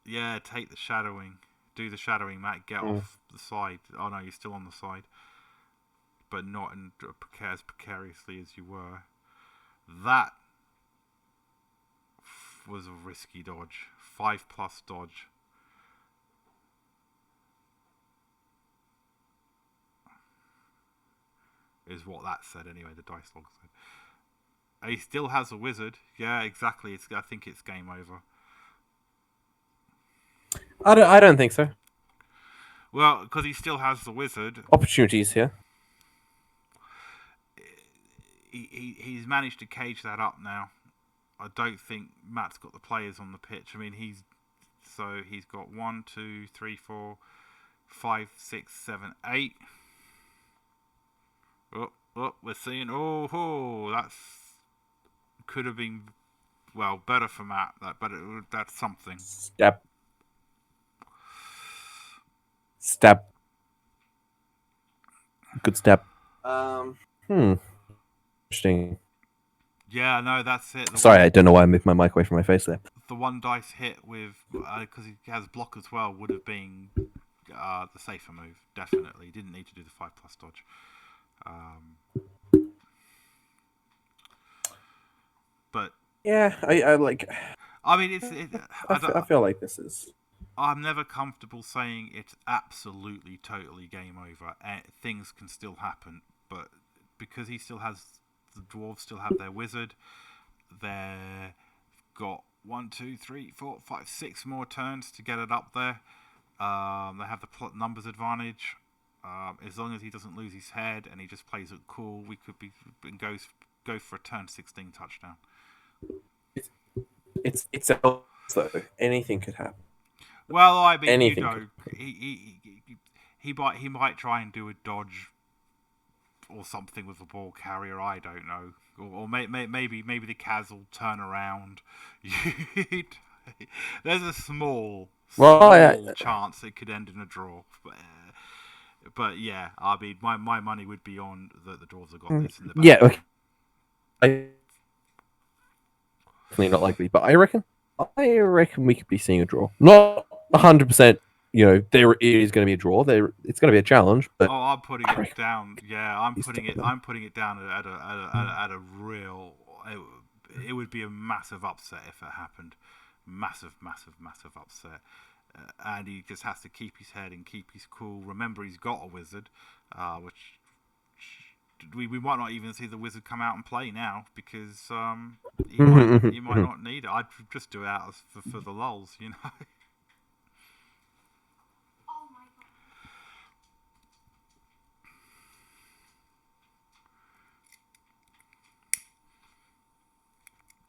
yeah, take the shadowing. Do the shadowing, Matt. Get off the side. Oh no, you're still on the side, but not as precariously as you were. That was a risky dodge. 5+ dodge. Is what that said anyway. The dice log said. He still has a wizard. Yeah, exactly. I think it's game over. I don't think so. Well, because he still has the wizard. Opportunities here. He's managed to cage that up now. I don't think Matt's got the players on the pitch. I mean, he's got 1, 2, 3, 4, 5, 6, 7, 8. Oh, we're seeing. That's could have been better for Matt. That's something. Step. Good step. Interesting. Yeah, no, that's it. Sorry, I don't know why I moved my mic away from my face there. The one dice hit with because he has block as well would have been the safer move. Definitely didn't need to do the 5+ dodge. But yeah, I like. I mean, I feel like this is. I'm never comfortable saying it's absolutely, totally game over. Things can still happen, but because the dwarves still have their wizard, they've got 1, 2, 3, 4, 5, 6 more turns to get it up there. They have the numbers advantage. As long as he doesn't lose his head and he just plays it cool, we could go for a turn 16 touchdown. It's so anything could happen. Well, I mean, anything he might try and do a dodge or something with the ball carrier. I don't know, or maybe the Kaz will turn around. There's a small chance it could end in a draw. But yeah, I mean, my money would be on the dwarves have got this in the back. Yeah, okay. Definitely not likely, but I reckon we could be seeing a draw. Not 100%. There is going to be a draw. It's going to be a challenge. But I'm putting it down. Yeah, I'm putting it down at a real. It would be a massive upset if it happened. Massive upset. And he just has to keep his head and keep his cool. Remember, he's got a wizard, which we might not even see the wizard come out and play now because he might not need it. I'd just do it out for the lulz,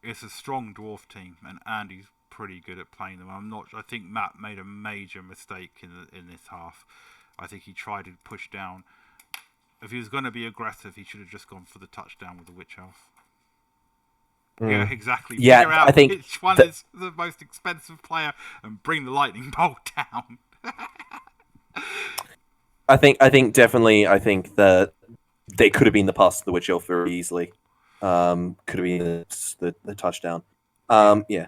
It's a strong dwarf team, and Andy's pretty good at playing them. I think Matt made a major mistake in this half. I think he tried to push down. If he was going to be aggressive, he should have just gone for the touchdown with the witch elf. Yeah, exactly. Yeah, Figure out I think which one is the most expensive player and bring the lightning bolt down. I think that they could have been the pass to the witch elf very easily. Could have been the touchdown. Yeah.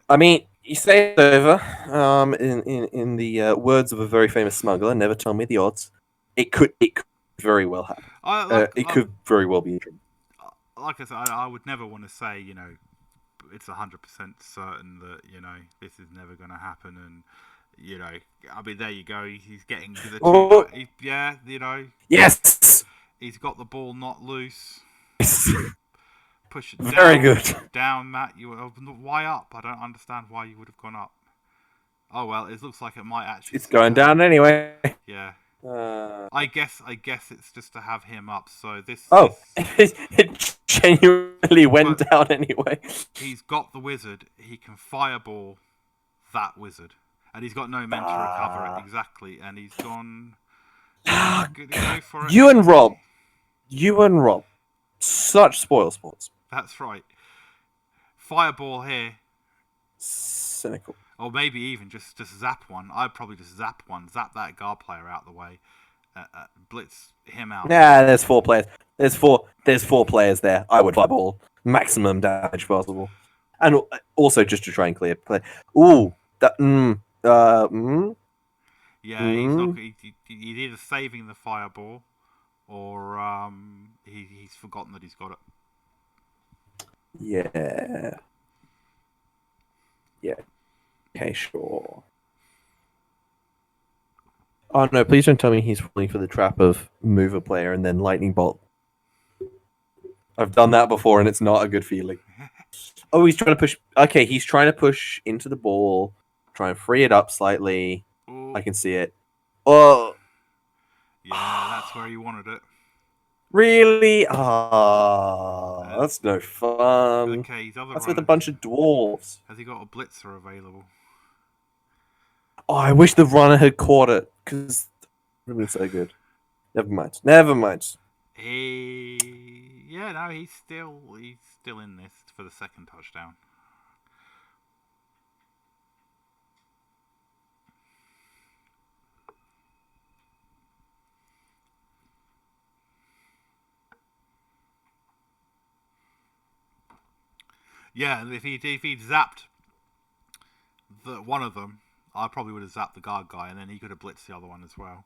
I mean, you say it's over. In the words of a very famous smuggler, never tell me the odds. It could very well happen. It could very well be interesting. Like I said, I would never want to say, it's 100% certain that, this is never going to happen. And, I mean, there you go. He's getting to the two. Yes! He's got the ball not loose. Push it down. Very good. Down, Matt. Why up? I don't understand why you would have gone up. Oh, well, it looks like it might actually... It's going down anyway. Yeah. I guess it's just to have him up. So this. It genuinely went down anyway. He's got the wizard. He can fireball that wizard, and he's got no men to recover it exactly. And he's gone. Go for it. You and Rob, such spoil sports. That's right. Fireball here. Cynical. Or maybe even just zap one. I'd probably just zap that guard player out the way, blitz him out. Nah, there's 4 players. There's four players there. I would fireball maximum damage possible, and also just to try and clear play. Ooh, that. Yeah, he's either saving the fireball, or he's forgotten that he's got it. Yeah. Yeah. Okay, sure. Oh no, please don't tell me he's falling for the trap of move a player and then lightning bolt. I've done that before and it's not a good feeling. Oh, he's trying to push. Okay, he's trying to push into the ball, try and free it up slightly. Ooh. I can see it. Oh. Yeah, that's where you wanted it. Really? Ah, that's no fun. Okay, that's with a bunch of dwarves. Has he got a blitzer available? Oh, I wish the runner had caught it, because it would have been so good. Never mind. He's still in this for the second touchdown. Yeah, and if he'd zapped one of them, I probably would have zapped the guard guy, and then he could have blitzed the other one as well.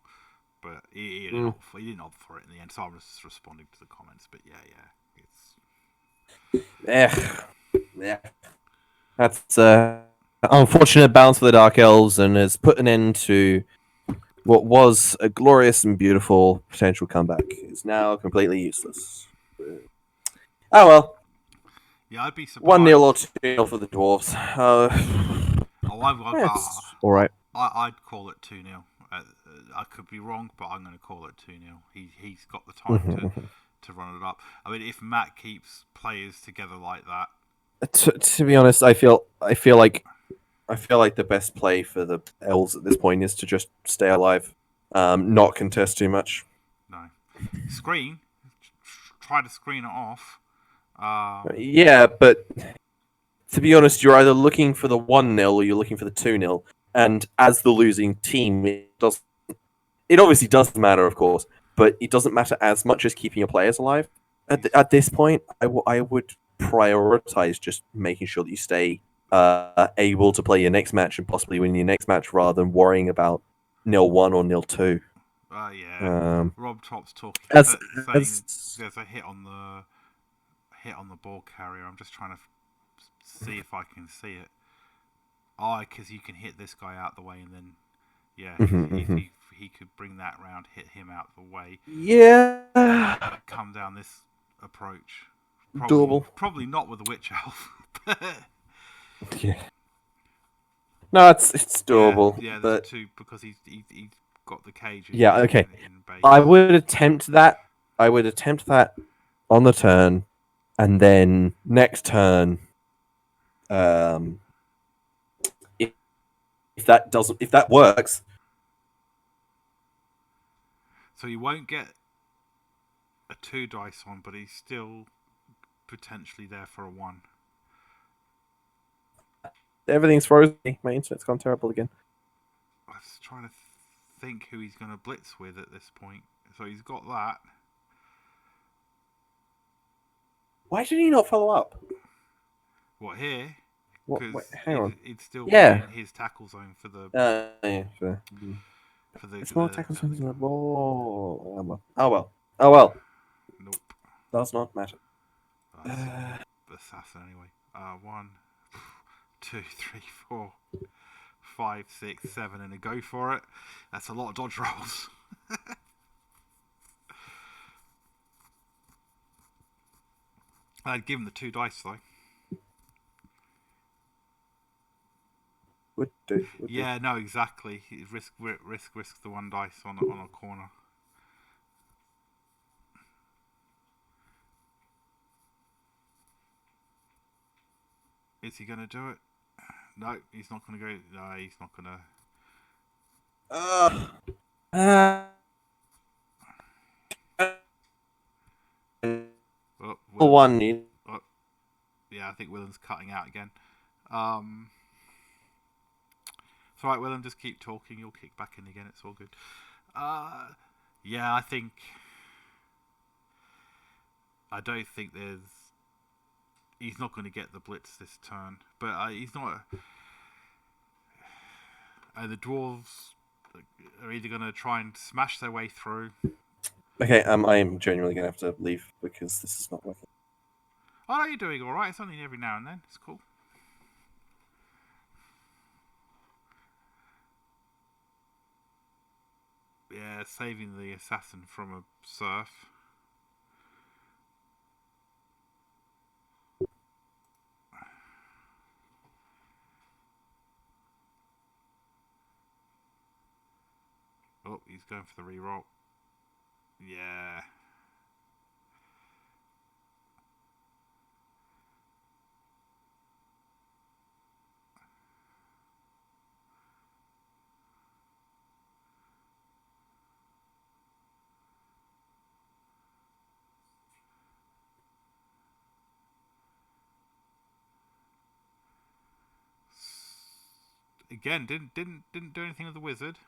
But he didn't opt for it in the end, so I was just responding to the comments. But yeah. That's unfortunate bounce for the Dark Elves, and has put an end to what was a glorious and beautiful potential comeback. It's now completely useless. Oh well. Yeah, I'd be surprised. 1-0 or 2-0 for the Dwarves. All right. I'd call it 2-0. I could be wrong, but I'm going to call it 2-0. He's got the time to run it up. I mean, if Matt keeps players together like that. To be honest, I feel like the best play for the Elves at this point is to just stay alive, not contest too much. No, screen. Try to screen it off. Yeah, but to be honest, you're either looking for the 1-0 or you're looking for the 2-0. And as the losing team, it obviously does matter, of course, but it doesn't matter as much as keeping your players alive. At this point, I would prioritize just making sure that you stay able to play your next match and possibly win your next match rather than worrying about 0-1 or 0-2. Yeah. Rob Top's talking. Saying there's a hit on the ball carrier. I'm just trying to see if I can see it. Oh, because you can hit this guy out the way, and then he could bring that round, hit him out the way. Yeah. Come down this approach. Doable. Probably not with a witch elf. Yeah. No, it's doable. Yeah, but two because he's got the cage. Okay. In base. I would attempt that on the turn, and then next turn, if that works. So he won't get a 2 dice on, but he's still potentially there for a 1. Everything's frozen. My internet's gone terrible again. I was trying to think who he's going to blitz with at this point. So he's got that. Why did he not follow up? What, here? Hang on. It's still in his tackle zone for the... Yeah, sure. For the, It's more the attack on early swings than a game. ball. Oh well. Oh well. Oh well. Nope. Does not matter. That's assassin anyway. 1, 2, 3, 4, 5, 6, 7, and a go for it. That's a lot of dodge rolls. I'd give him the 2 dice though. Would do. Yeah, no, exactly. Risk the 1 dice on a corner. Is he gonna do it? No, he's not gonna go. No, he's not gonna. Oh, One. Oh, yeah, I think Willem's cutting out again. It's alright, Willem, just keep talking. You'll kick back in again. It's all good. Yeah, I don't think there's. He's not going to get the blitz this turn, but he's not. The dwarves are either going to try and smash their way through. Okay, I am genuinely gonna have to leave because this is not working. Oh, no, you're doing all right. It's only every now and then. It's cool. Yeah, saving the assassin from a surf. Oh, he's going for the reroll. Yeah. Again, didn't do anything with the wizard.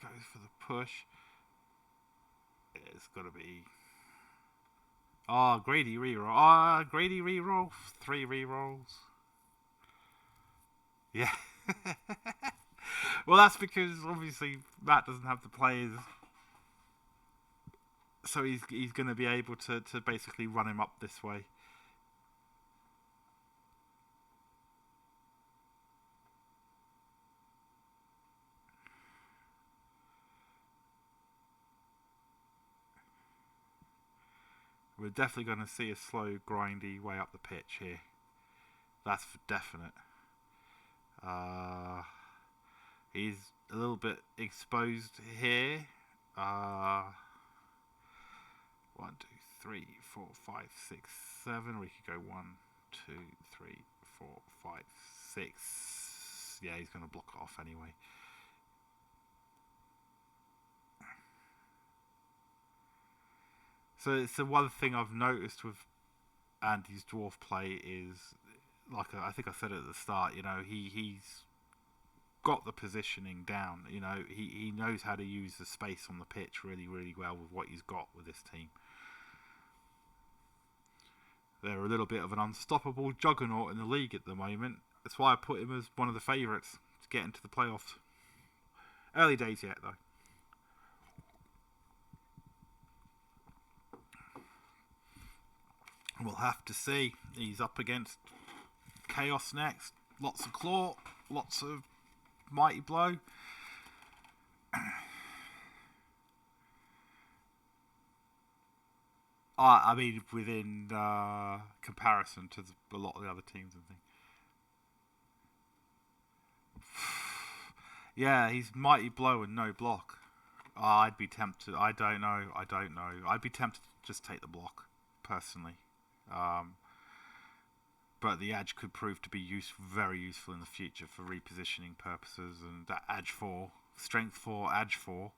Goes for the push. It's got to be. Ah, greedy reroll. Ah, greedy reroll. 3 rerolls. Yeah. Well, that's because obviously Matt doesn't have the players, so he's going to be able to basically run him up this way. We're definitely going to see a slow, grindy way up the pitch here. That's for definite. He's a little bit exposed here. 1, 2, 3, 4, 5, 6, 7. We could go 1, 2, 3, 4, 5, 6. Yeah, he's going to block it off anyway. So it's the one thing I've noticed with Andy's dwarf play is, like I think I said at the start, he's got the positioning down. He knows how to use the space on the pitch really, really well with what he's got with this team. They're a little bit of an unstoppable juggernaut in the league at the moment. That's why I put him as one of the favourites to get into the playoffs. Early days yet, though. We'll have to see. He's up against Chaos next. Lots of claw, lots of mighty blow. I mean, within comparison to a lot of the other teams and things. Yeah, he's mighty blow and no block. I'd be tempted. I don't know. I'd be tempted to just take the block, personally. But the edge could prove to be very useful in the future for repositioning purposes, and that edge 4 strength 4, edge 4.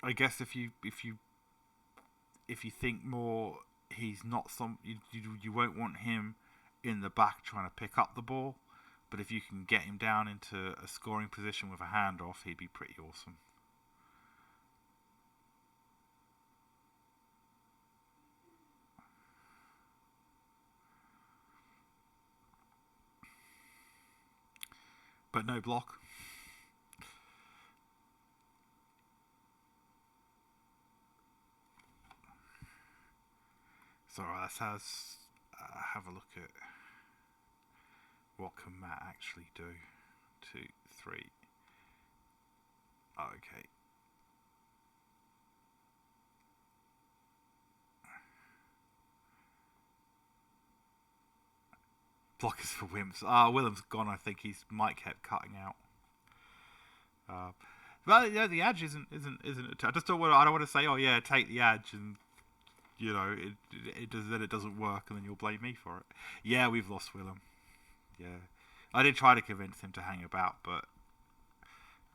I guess if you think more, he's not you won't want him in the back trying to pick up the ball, but if you can get him down into a scoring position with a handoff, he'd be pretty awesome. But no block. So let's have a look at what can Matt actually do. 2, 3. Okay. Blockers for wimps. Willem's gone. I think his mic kept cutting out. Well, yeah, the edge isn't. I just don't want. I don't want to say, oh yeah, take the edge, and it doesn't work, and then you'll blame me for it. Yeah, we've lost Willem. Yeah, I did try to convince him to hang about, but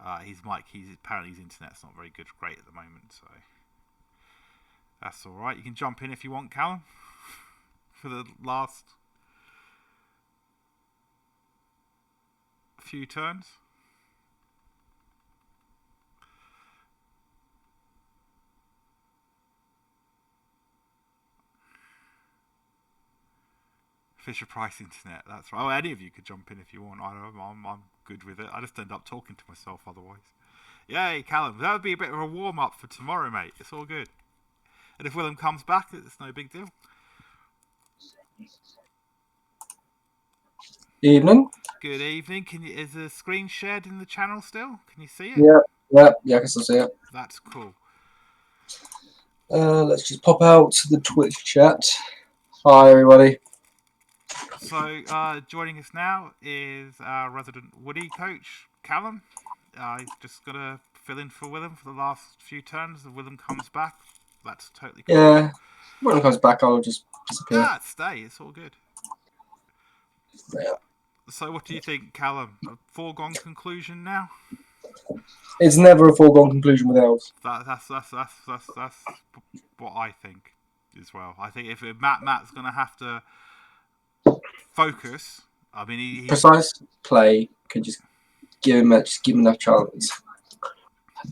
apparently his internet's not very great at the moment, so that's all right. You can jump in if you want, Callum, for the last few turns. Fisher Price internet, that's right. Oh, any of you could jump in if you want. I'm good with it. I just end up talking to myself otherwise. Yay, Callum. That would be a bit of a warm-up for tomorrow, mate. It's all good. And if Willem comes back, it's no big deal. Evening. Good evening. Is the screen shared in the channel still? Can you see it? Yeah, I can still see it. That's cool. Let's just pop out to the Twitch chat. Hi, everybody. So, joining us now is our resident Woody coach, Callum. He's just got to fill in for Willem for the last few turns. If Willem comes back, that's totally cool. Yeah, when it comes back, I'll just disappear. Yeah, stay. It's all good. Yeah. So, what do you think, Callum? A foregone conclusion now? It's never a foregone conclusion with Elves. That's what I think as well. I think if Matt's going to have to focus. I mean, he Precise play could just give him enough chance.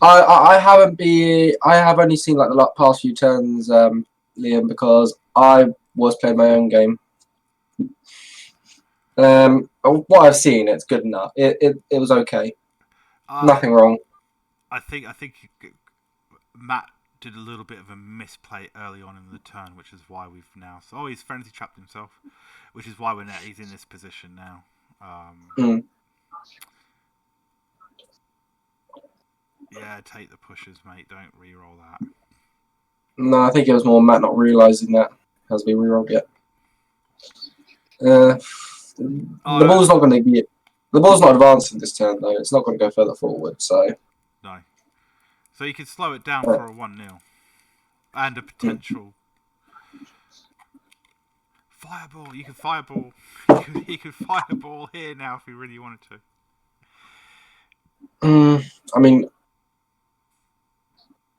I have only seen like the past few turns, Liam, because I was playing my own game. What I've seen, it's good enough. It was okay. Nothing wrong. I think Matt did a little bit of a misplay early on in the turn, which is why we've now. Oh, he's frenzy trapped himself, which is why he's in this position now. Yeah, take the pushes, mate. Don't re-roll that. No, I think it was more Matt not realising that as we re-rolled it. The ball's not going to be. The ball's not advancing this turn though. It's not going to go further forward. So no. So you could slow it down for a 1-0 and a potential fireball. You could fireball. You could fireball here now if you really wanted to. I mean,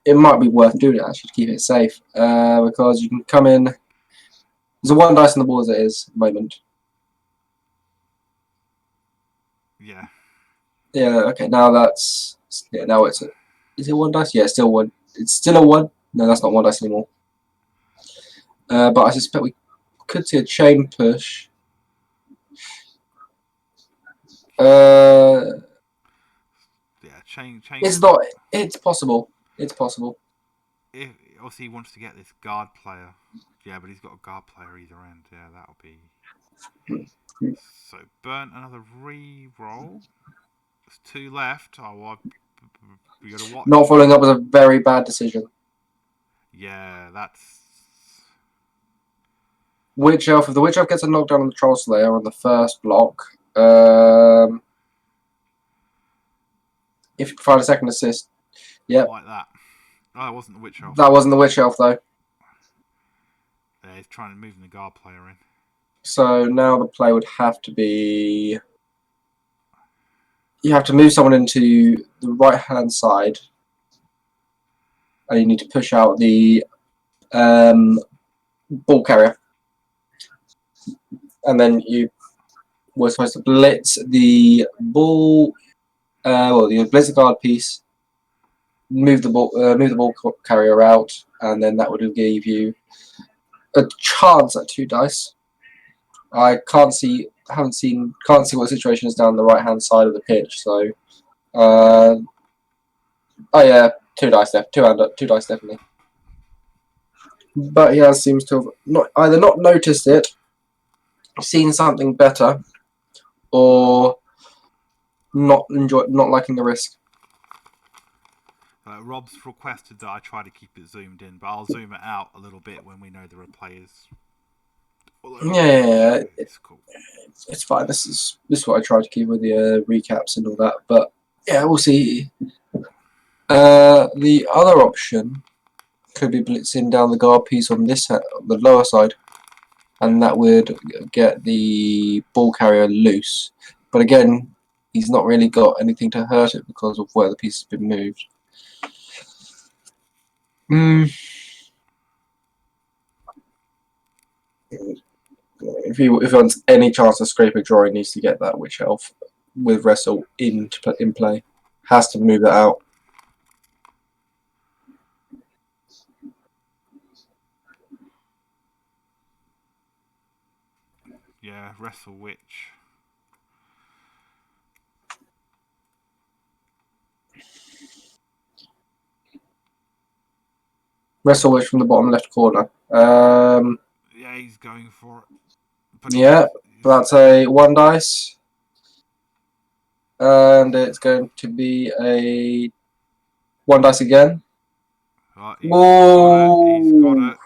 it might be worth doing it actually to keep it safe, because you can come in. There's a 1 dice on the board as it is at the moment. Yeah. Yeah. Okay. Now that's Now it's is it 1 dice? Yeah, it's still 1. It's still a 1. No, that's not 1 dice anymore. But I suspect we could see a chain push. Yeah, chain. It's not. It's possible. It's possible. Obviously, he wants to get this guard player. Yeah, but he's got a guard player either end. Yeah, that'll be. So burn another re-roll. There's 2 left. Oh, well, we gotta watch. Not following up was a very bad decision. Yeah, that's. Witch Elf. If the Witch Elf gets a knockdown on the Troll Slayer on the first block, if you provide a second assist, yeah. Like that. Oh, that wasn't the Witch Elf. That wasn't the Witch Elf though. Yeah, he's trying to move the guard player in. So now the play would have to be... You have to move someone into the right-hand side. And you need to push out the ball carrier. And then you were supposed to blitz the ball... the blitz the guard piece. Move the ball carrier out. And then that would have gave you a chance at 2 dice. I can't see what the situation is down the right hand side of the pitch. So, oh yeah, 2 dice left, 2 dice definitely. But he seems to have either not noticed it, seen something better, or not liking the risk. Rob's requested that I try to keep it zoomed in, but I'll zoom it out a little bit when we know there are players. Yeah, it's cool. It's fine. This is what I try to keep with the recaps and all that. But yeah, we'll see. The other option could be blitzing down the guard piece on the lower side, and that would get the ball carrier loose. But again, he's not really got anything to hurt it because of where the piece has been moved. If he wants any chance to scrape a draw, he needs to get that Witch Elf with Wrestle in play. Has to move that out. Yeah, Wrestle Witch. Wrestle Witch from the bottom left corner. Yeah, he's going for it. But yeah, that's a 1 dice. And it's going to be a 1 dice again. He's got it.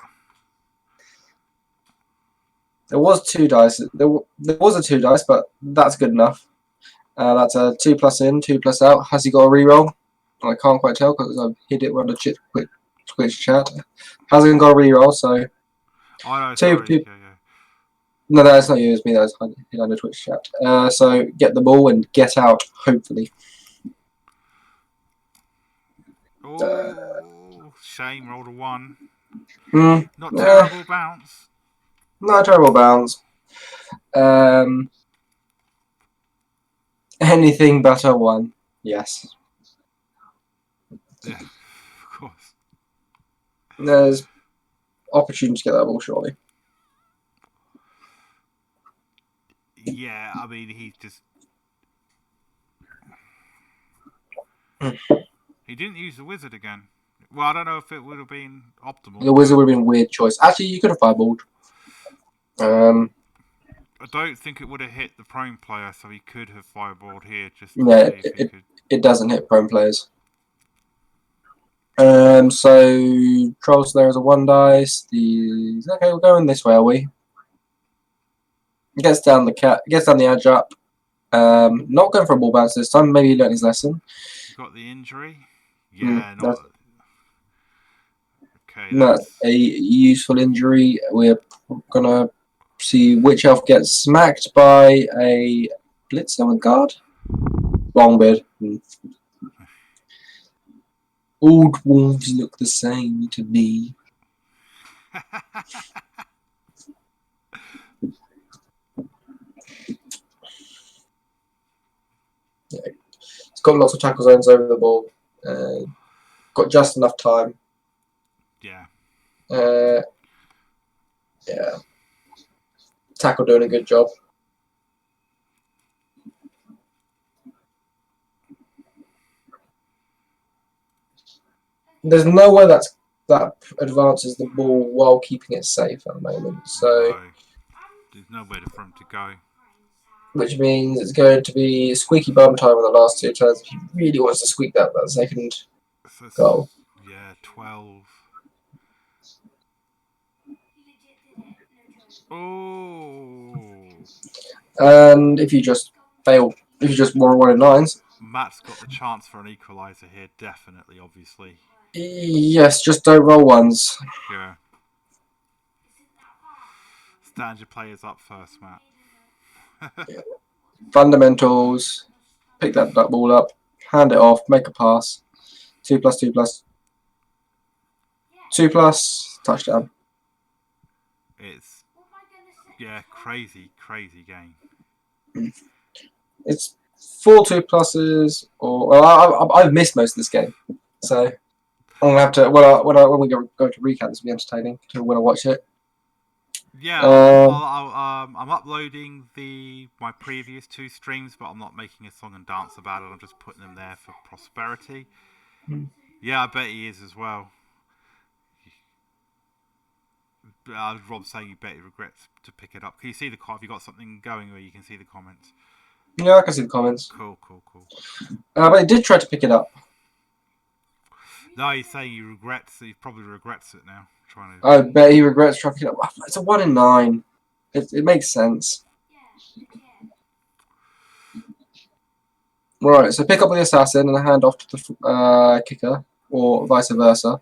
There was 2 dice. There was a 2 dice, but that's good enough. That's a 2 plus in, 2 plus out. Has he got a reroll? I can't quite tell because I've hid it on the Twitch chat. Hasn't got a reroll, so. Oh no, sorry. Yeah. No, that's not you. It's me. That was hid on the Twitch chat. So get the ball and get out, hopefully. Oh, shame. Rolled a 1. Not Yeah. terrible bounce. Not a terrible bounce. Anything but a 1. Yes. Yeah, of course. There's opportunity to get that ball, surely. Yeah, I mean, he's just... He didn't use the wizard again. Well, I don't know if it would have been optimal. The wizard would have been a weird choice. Actually, you could have fireballed. I don't think it would have hit the prone player, so he could have fireballed here just to see if he could... It doesn't hit prone players. So trolls there is a 1 dice. Okay, we're going this way, are we? Gets down the edge up. Not going for a ball bounce this time. Maybe he learned his lesson. He got the injury. Yeah, okay. That's a useful injury. We're gonna see which elf gets smacked by a blitzer with guard. Wrong bid. All dwarves look the same to me. Yeah. It's got lots of tackle zones over the ball. Got just enough time. Yeah. Yeah. Tackle doing a good job. There's nowhere that advances the ball while keeping it safe at the moment. So No. There's nowhere for him to go. Which means it's going to be squeaky bum time in the last 2 turns if he really wants to squeak that second goal. Yeah, 12. Oh. And if you just fail, if you just roll 1 in 9s. Matt's got the chance for an equaliser here, definitely, obviously. Yes, just don't roll 1s. Yeah. stand your players up first, Matt. Fundamentals. Pick that ball up. Hand it off. Make a pass. 2+, 2+. 2+. Touchdown. It's crazy game. It's 4 2+s, or well, I've missed most of this game, so I'm gonna have to when we go to recap. This will be entertaining when I watch it. Yeah, I'm uploading my previous 2 streams, but I'm not making a song and dance about it. I'm just putting them there for prosperity. Yeah, I bet he is as well. Rob's saying you bet he regrets to pick it up. Can you see the have you got something going where you can see the comments? Yeah, I can see the comments. Cool. But he did try to pick it up. No, he's saying he probably regrets it now. I bet he regrets trying to pick it up. It's a 1 in 9. It makes sense. Right, so pick up the assassin and hand off to the kicker, or vice versa,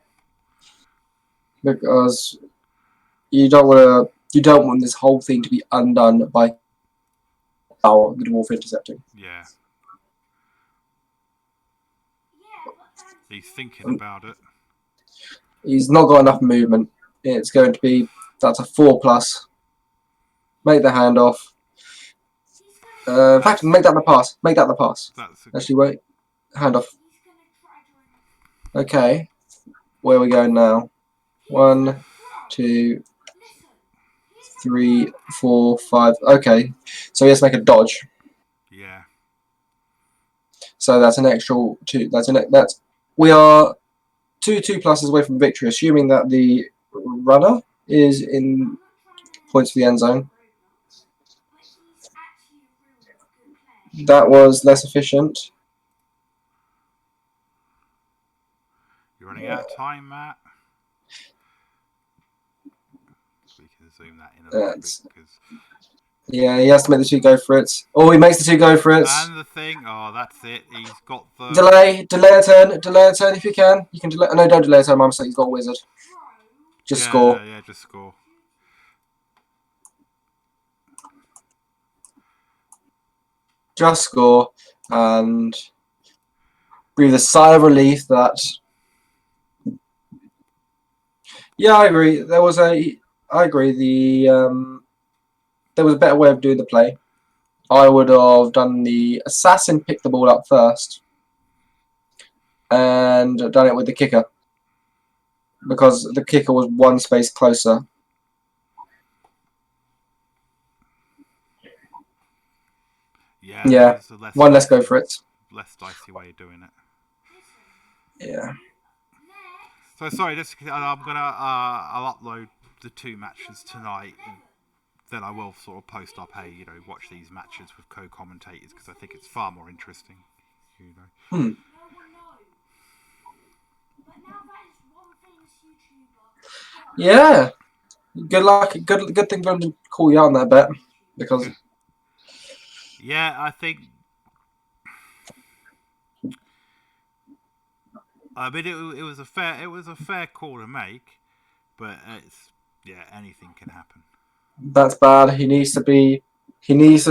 because you don't want this whole thing to be undone by the dwarf intercepting. Yeah. He's thinking about it. He's not got enough movement. It's going to be that's a 4+. Make the handoff. In fact, make that the pass. Make that the pass. Actually, wait. Handoff. Okay. Where are we going now? 1, 2, 3, 4, 5. Okay. So he has to make a dodge. Yeah. So that's an extra 2. We are 2 2+s away from victory, assuming that the runner is in points for the end zone. That was less efficient. You're running out of time, Matt. We can zoom that in a little bit. Yeah, he has to make the 2 go for it. Oh, he makes the 2 go for it. And the thing, that's it. He's got the delay a turn if you can. You can delay. No, don't delay a turn. My mistake. He's got a wizard. Just score. Yeah, just score. Just score and breathe a sigh of relief that. Yeah, I agree. I agree. There was a better way of doing the play. I would have done the assassin pick the ball up first and done it with the kicker because the kicker was 1 space closer. Yeah. One less go for it. Less dicey way of doing it. Yeah. So sorry, I'll upload the 2 matches tonight. Then I will sort of post up, hey, watch these matches with co-commentators because I think it's far more interesting. Yeah. Good luck. Good thing for him to call you out on that bet because. Yeah, I think. I mean, it was a fair call to make, but anything can happen. That's bad. He needs to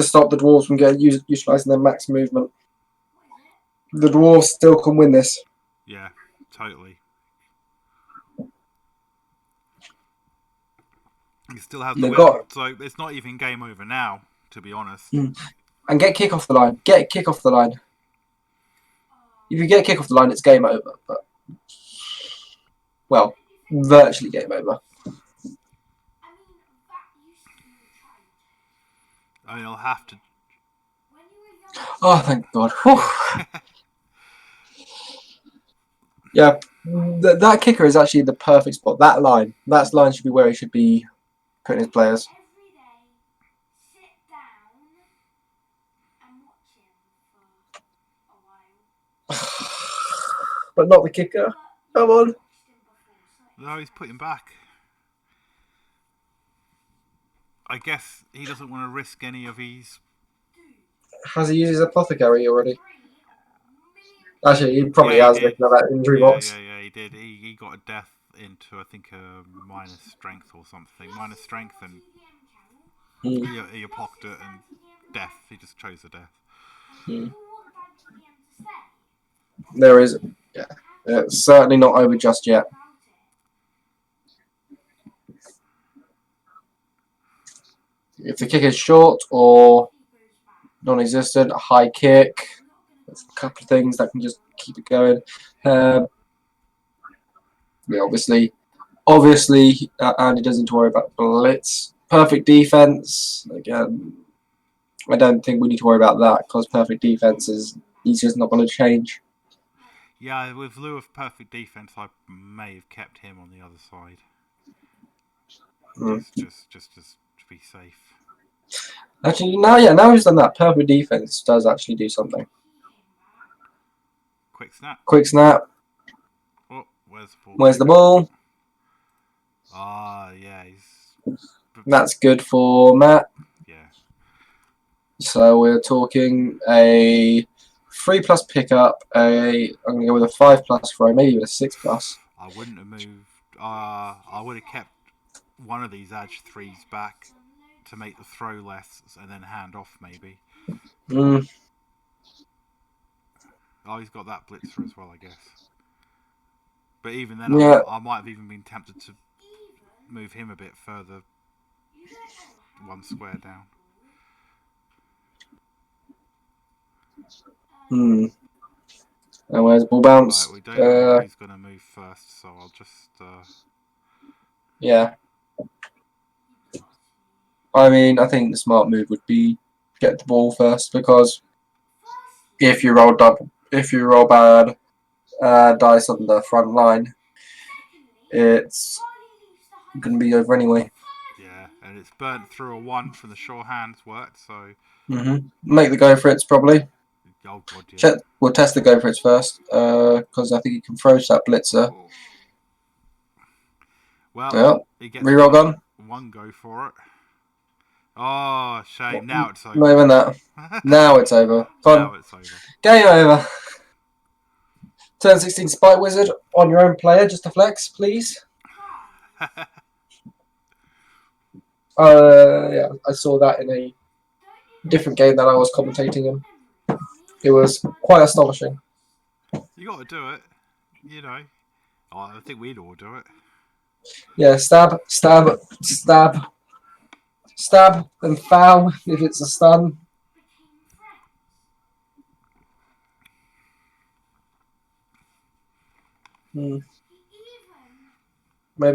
stop the dwarves from utilising their max movement. The dwarves still can win this. Yeah, totally. He still has the win, so it's not even game over now, to be honest. And get kick off the line. Get kick off the line. If you get kick off the line, it's game over. But well, virtually game over. I mean, I'll have to. Oh, thank God. Yeah, that kicker is actually the perfect spot. That line should be where he should be putting his players. But not the kicker. Come on. No, he's putting back. I guess he doesn't want to risk any of his. Has he used his apothecary already? Actually, he probably has looking at that injury box. Yeah, he did. He got a death into, I think, a minus strength or something. Minus strength and He pocked it and death. He just chose the death. There is, yeah, it's certainly not over just yet. If the kick is short or non-existent, a high kick, there's a couple of things that can just keep it going. Yeah, obviously, Andy doesn't need to worry about blitz. Perfect defense. Again, I don't think we need to worry about that because perfect defense is he's just not going to change. Yeah, with lieu of perfect defense, I may have kept him on the other side. Just to be safe. Actually, now he's done that. Perfect defense does actually do something. Quick snap. Quick snap. Oh, where's the ball? Where's the ball? Yeah, That's good for Matt. Yeah. So we're talking a 3+ pickup. I'm going to go with a 5+ throw, maybe with a 6+. I wouldn't have moved. I would have kept one of these edge 3s back to make the throw less, and then hand off maybe. Oh, he's got that blitzer as well, I guess. But even then, Yeah. I might have even been tempted to move him a bit further, one square down. And where's ball bounce? Right, we don't know who's going to move first, so I'll just... Yeah. I mean, I think the smart move would be get the ball first, because if you roll bad dice on the front line, it's going to be over anyway. Yeah, and it's burnt through a 1 from the sure hands worked, so... Make the go for it, probably. Oh, God, yeah. We'll test the go for it first, because I think you can throw that blitzer. Well, he gets reroll gun. One go for it. Oh, shame. Now it's over. Not even that. Now it's over. Fun. Now it's over. Game over. Turn 16 Spike Wizard on your own player, just to flex, please. Yeah, I saw that in a different game that I was commentating in. It was quite astonishing. You got to do it, you know. Oh, I think we'd all do it. Yeah, stab, and foul if it's a stun. Maybe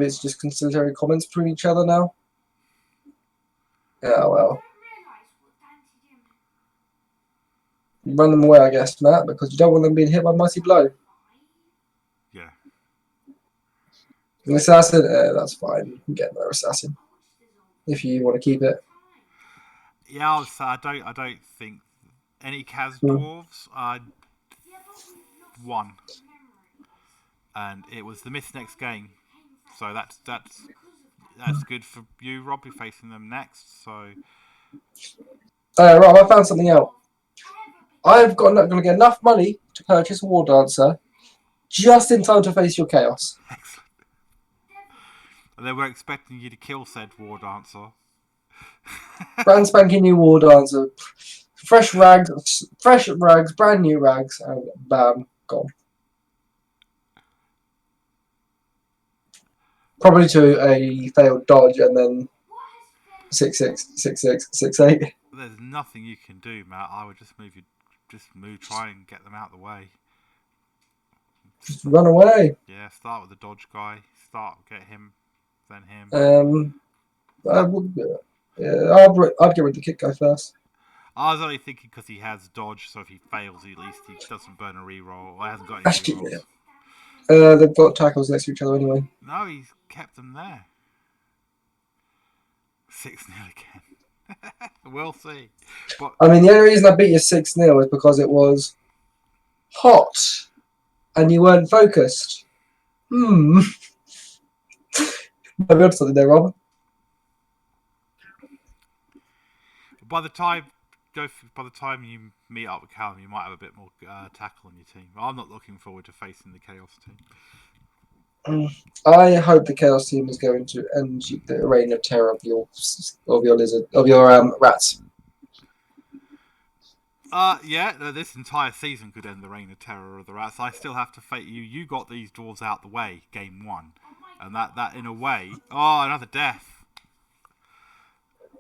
it's just conciliatory comments between each other now. Yeah, well. You run them away, I guess, Matt, because you don't want them being hit by mighty blow. Yeah. An assassin, that's fine. You can get another assassin if you want to keep it. Yeah, I don't think any Kaz dwarves. Won, and it was the miss next game, so that's good for you, Rob. You're facing them next, so. Rob, I found something out. I'm going to get enough money to purchase a War Dancer just in time to face your Chaos. Excellent. And they were expecting you to kill said War Dancer. Brand spanking new War Dancer. Fresh rags, brand new rags, and bam, gone. Probably to a failed dodge and then 6-6, 6-6, 6-8. There's nothing you can do, Matt. I would just move, try and get them out of the way. Just run away. Yeah, start with the dodge guy. Get him, then him. I'd get rid of the kick guy first. I was only thinking because he has dodge, so if he fails, at least he doesn't burn a reroll. Or hasn't got any rerolls. They've got tackles next to each other anyway. No, he's kept them there. 6-0 again. We'll see. But I mean, the only reason I beat you 6-0 is because it was hot and you weren't focused. Maybe I've something there, Rob. by the time you meet up with Callum, you might have a bit more tackle on your team. I'm not looking forward to facing the Chaos team. I hope the Chaos team is going to end the reign of terror of your rats. Yeah, no, this entire season could end the reign of terror of the rats. I still have to fight you. You got these dwarves out the way, game 1. And that in a way... Oh, another death.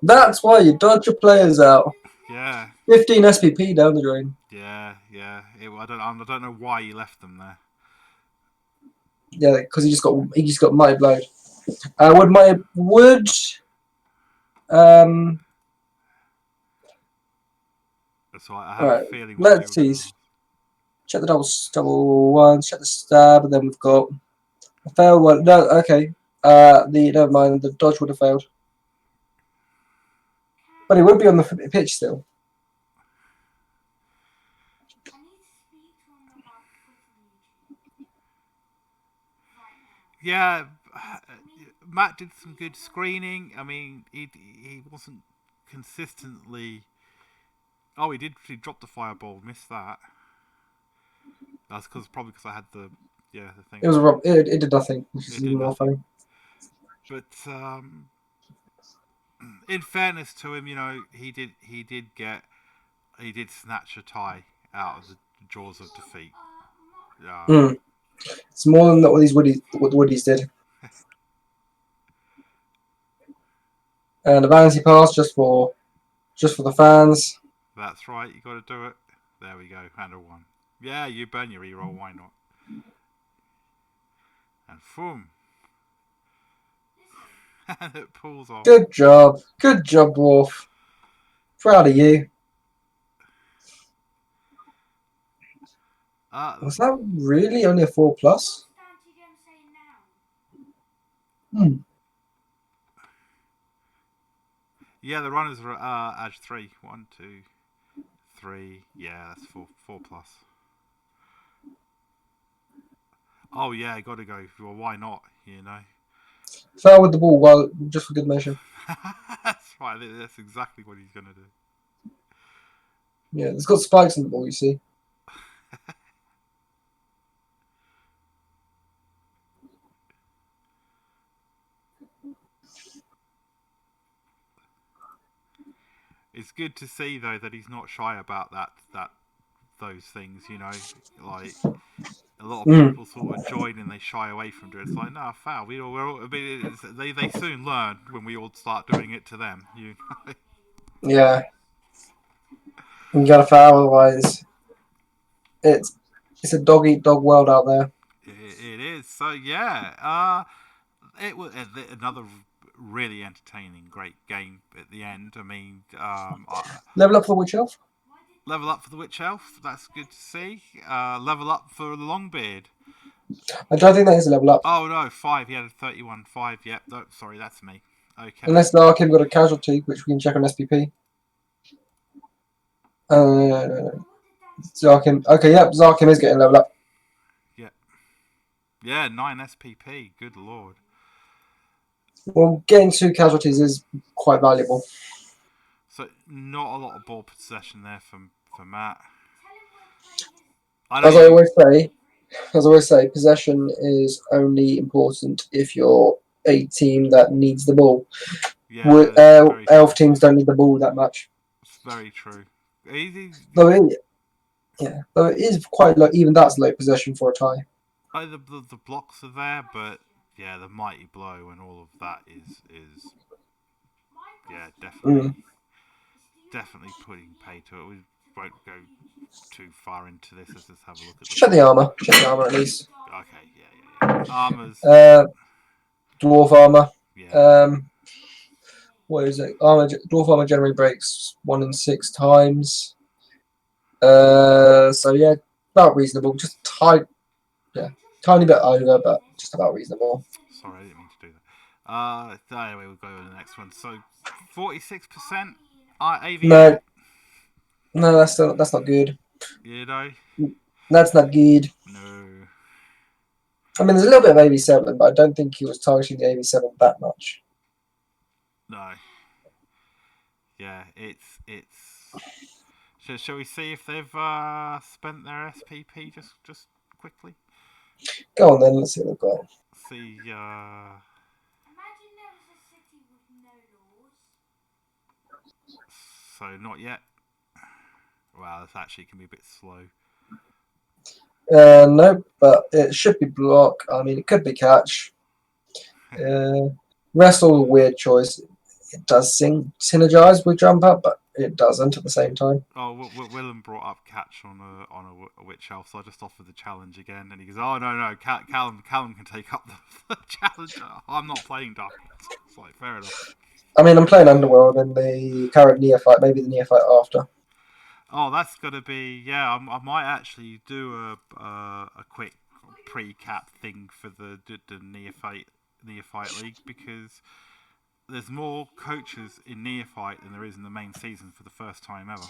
That's why you dodge your players out. Yeah. 15 SPP down the drain. Yeah. I don't know why you left them there. Yeah, because he just got mighty blowed. So I have Right, a feeling... let's see. Check the double ones, check the stab, and then we've got a failed one. No, okay. Never mind, the dodge would have failed. But he would be on the pitch still. Yeah, Matt did some good screening. I mean, he wasn't consistently... Oh, he dropped the fireball, missed that. That's probably because I had the thing. It did nothing, which is even more funny. But in fairness to him, he did snatch a tie out of the jaws of defeat. It's more than what the Woodies did. And a vanity pass just for the fans. That's right, you got to do it. There we go, and a 1. Yeah, you burn your reroll, why not? And boom. And it pulls off. Good job, Dwarf. Proud of you. Was that really only a 4+? Yeah, the runners are edge 3. 1, 2, 3. Yeah, that's 4+. Oh yeah, got to go. Well, why not? Fell with the ball, just for good measure. That's right. That's exactly what he's gonna do. Yeah, it's got spikes in the ball. You see. It's good to see though that he's not shy about those things. Like a lot of people sort of join and they shy away from it. It's like, no, foul. They soon learn when we all start doing it to them. Yeah. You got to foul, otherwise it's a dog eat dog world out there. It is. So yeah, it was another really entertaining, great game at the end. I mean, level up for the Witch Elf. Level up for the Witch Elf. That's good to see. Level up for the Longbeard. I don't think that is a level up. Oh no, 5. He had a 31. 5. Yep. No, sorry, that's me. Okay. Unless Larkin got a casualty, which we can check on SPP. Zarkin. Okay, yep, Zarkin is getting level up. Yep. Yeah, 9 SPP. Good lord. Well, getting 2 casualties is quite valuable. So not a lot of ball possession there for Matt. As I always say, possession is only important if you're a team that needs the ball. Yeah, Elf teams don't need the ball that much. It's very true. Though it is quite low. Even that's low possession for a tie. The blocks are there, but yeah, the mighty blow and all of that is yeah, definitely putting pay to it. We won't go too far into this. Let's just have a look at Check the armor. Check the armor at least. Okay, yeah. Armors. Dwarf armor. Yeah. What is it? Dwarf armor generally breaks 1 in 6 times. So yeah, about reasonable. Just tiny bit over, but just about reasonable. Sorry, I didn't mean to do that. Anyway, we'll go to the next one. So, 46% AVA. No, that's not good. That's not good. No. I mean, there's a little bit of AV7, but I don't think he was targeting the AV7 that much. No. Yeah, it's. Shall we see if they've spent their SPP just quickly? Go on then. Let's see what they've got. see. So not yet. Wow, this actually can be a bit slow. No, but it should be block. I mean, it could be catch. Wrestle, weird choice. It does synergize with jump up, but it doesn't at the same time. Oh, Willem brought up catch on a witch elf, so I just offered the challenge again, and he goes, "Oh no, Callum can take up the challenge. I'm not playing Darkness." It's like fair enough. I mean, I'm playing Underworld in the current neophyte, maybe the neophyte after. Oh, that's gonna be I might actually do a quick pre-cap thing for the neophyte league because there's more coaches in neophyte than there is in the main season for the first time ever.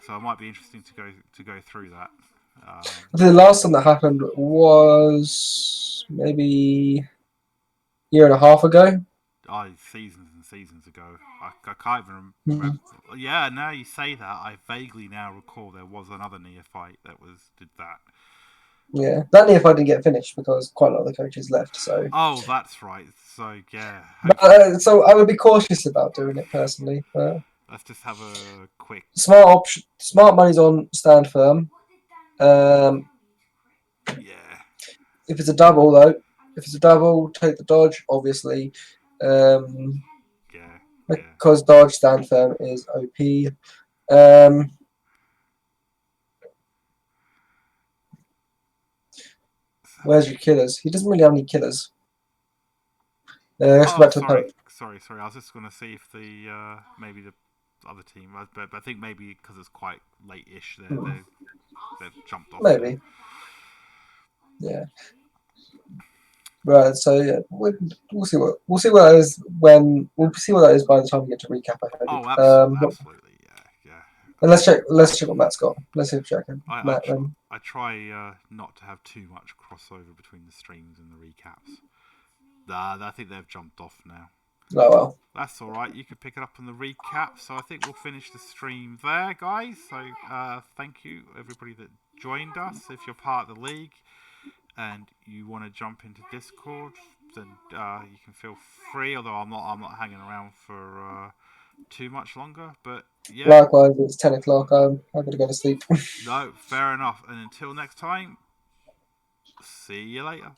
So it might be interesting to go through that. The last time that happened was maybe a year and a half ago. Seasons and seasons ago. I can't even remember. Yeah, now you say that, I vaguely now recall there was another neophyte that did that. Yeah, that neophyte didn't get finished because quite a lot of the coaches left. So. Oh, that's right. So yeah. So I would be cautious about doing it personally. But let's just have a quick. Smart option. Smart money's on stand firm. Yeah. If it's a double though, take the dodge. Obviously. Because dodge stand firm is OP. Where's your killers? He doesn't really have any killers. Let's go back to the poet. Sorry. I was just going to see if the maybe the other team, but I think maybe because it's quite late-ish, they've jumped off. Maybe. Yeah. Right. So yeah, we'll see what that is when we'll see what that is by the time we get to recap. I think. Oh, absolutely. Yeah. And let's check what Matt's got. Let's see if check him. I try not to have too much crossover between the streams and the recaps. I think they've jumped off now. Oh well. That's all right. You can pick it up in the recap. So I think we'll finish the stream there, guys. So thank you everybody that joined us. If you're part of the league and you want to jump into Discord, then you can feel free. Although I'm not hanging around for too much longer. But yeah. Likewise, it's 10 o'clock. I'm gonna go to sleep. No, fair enough. And until next time, see you later.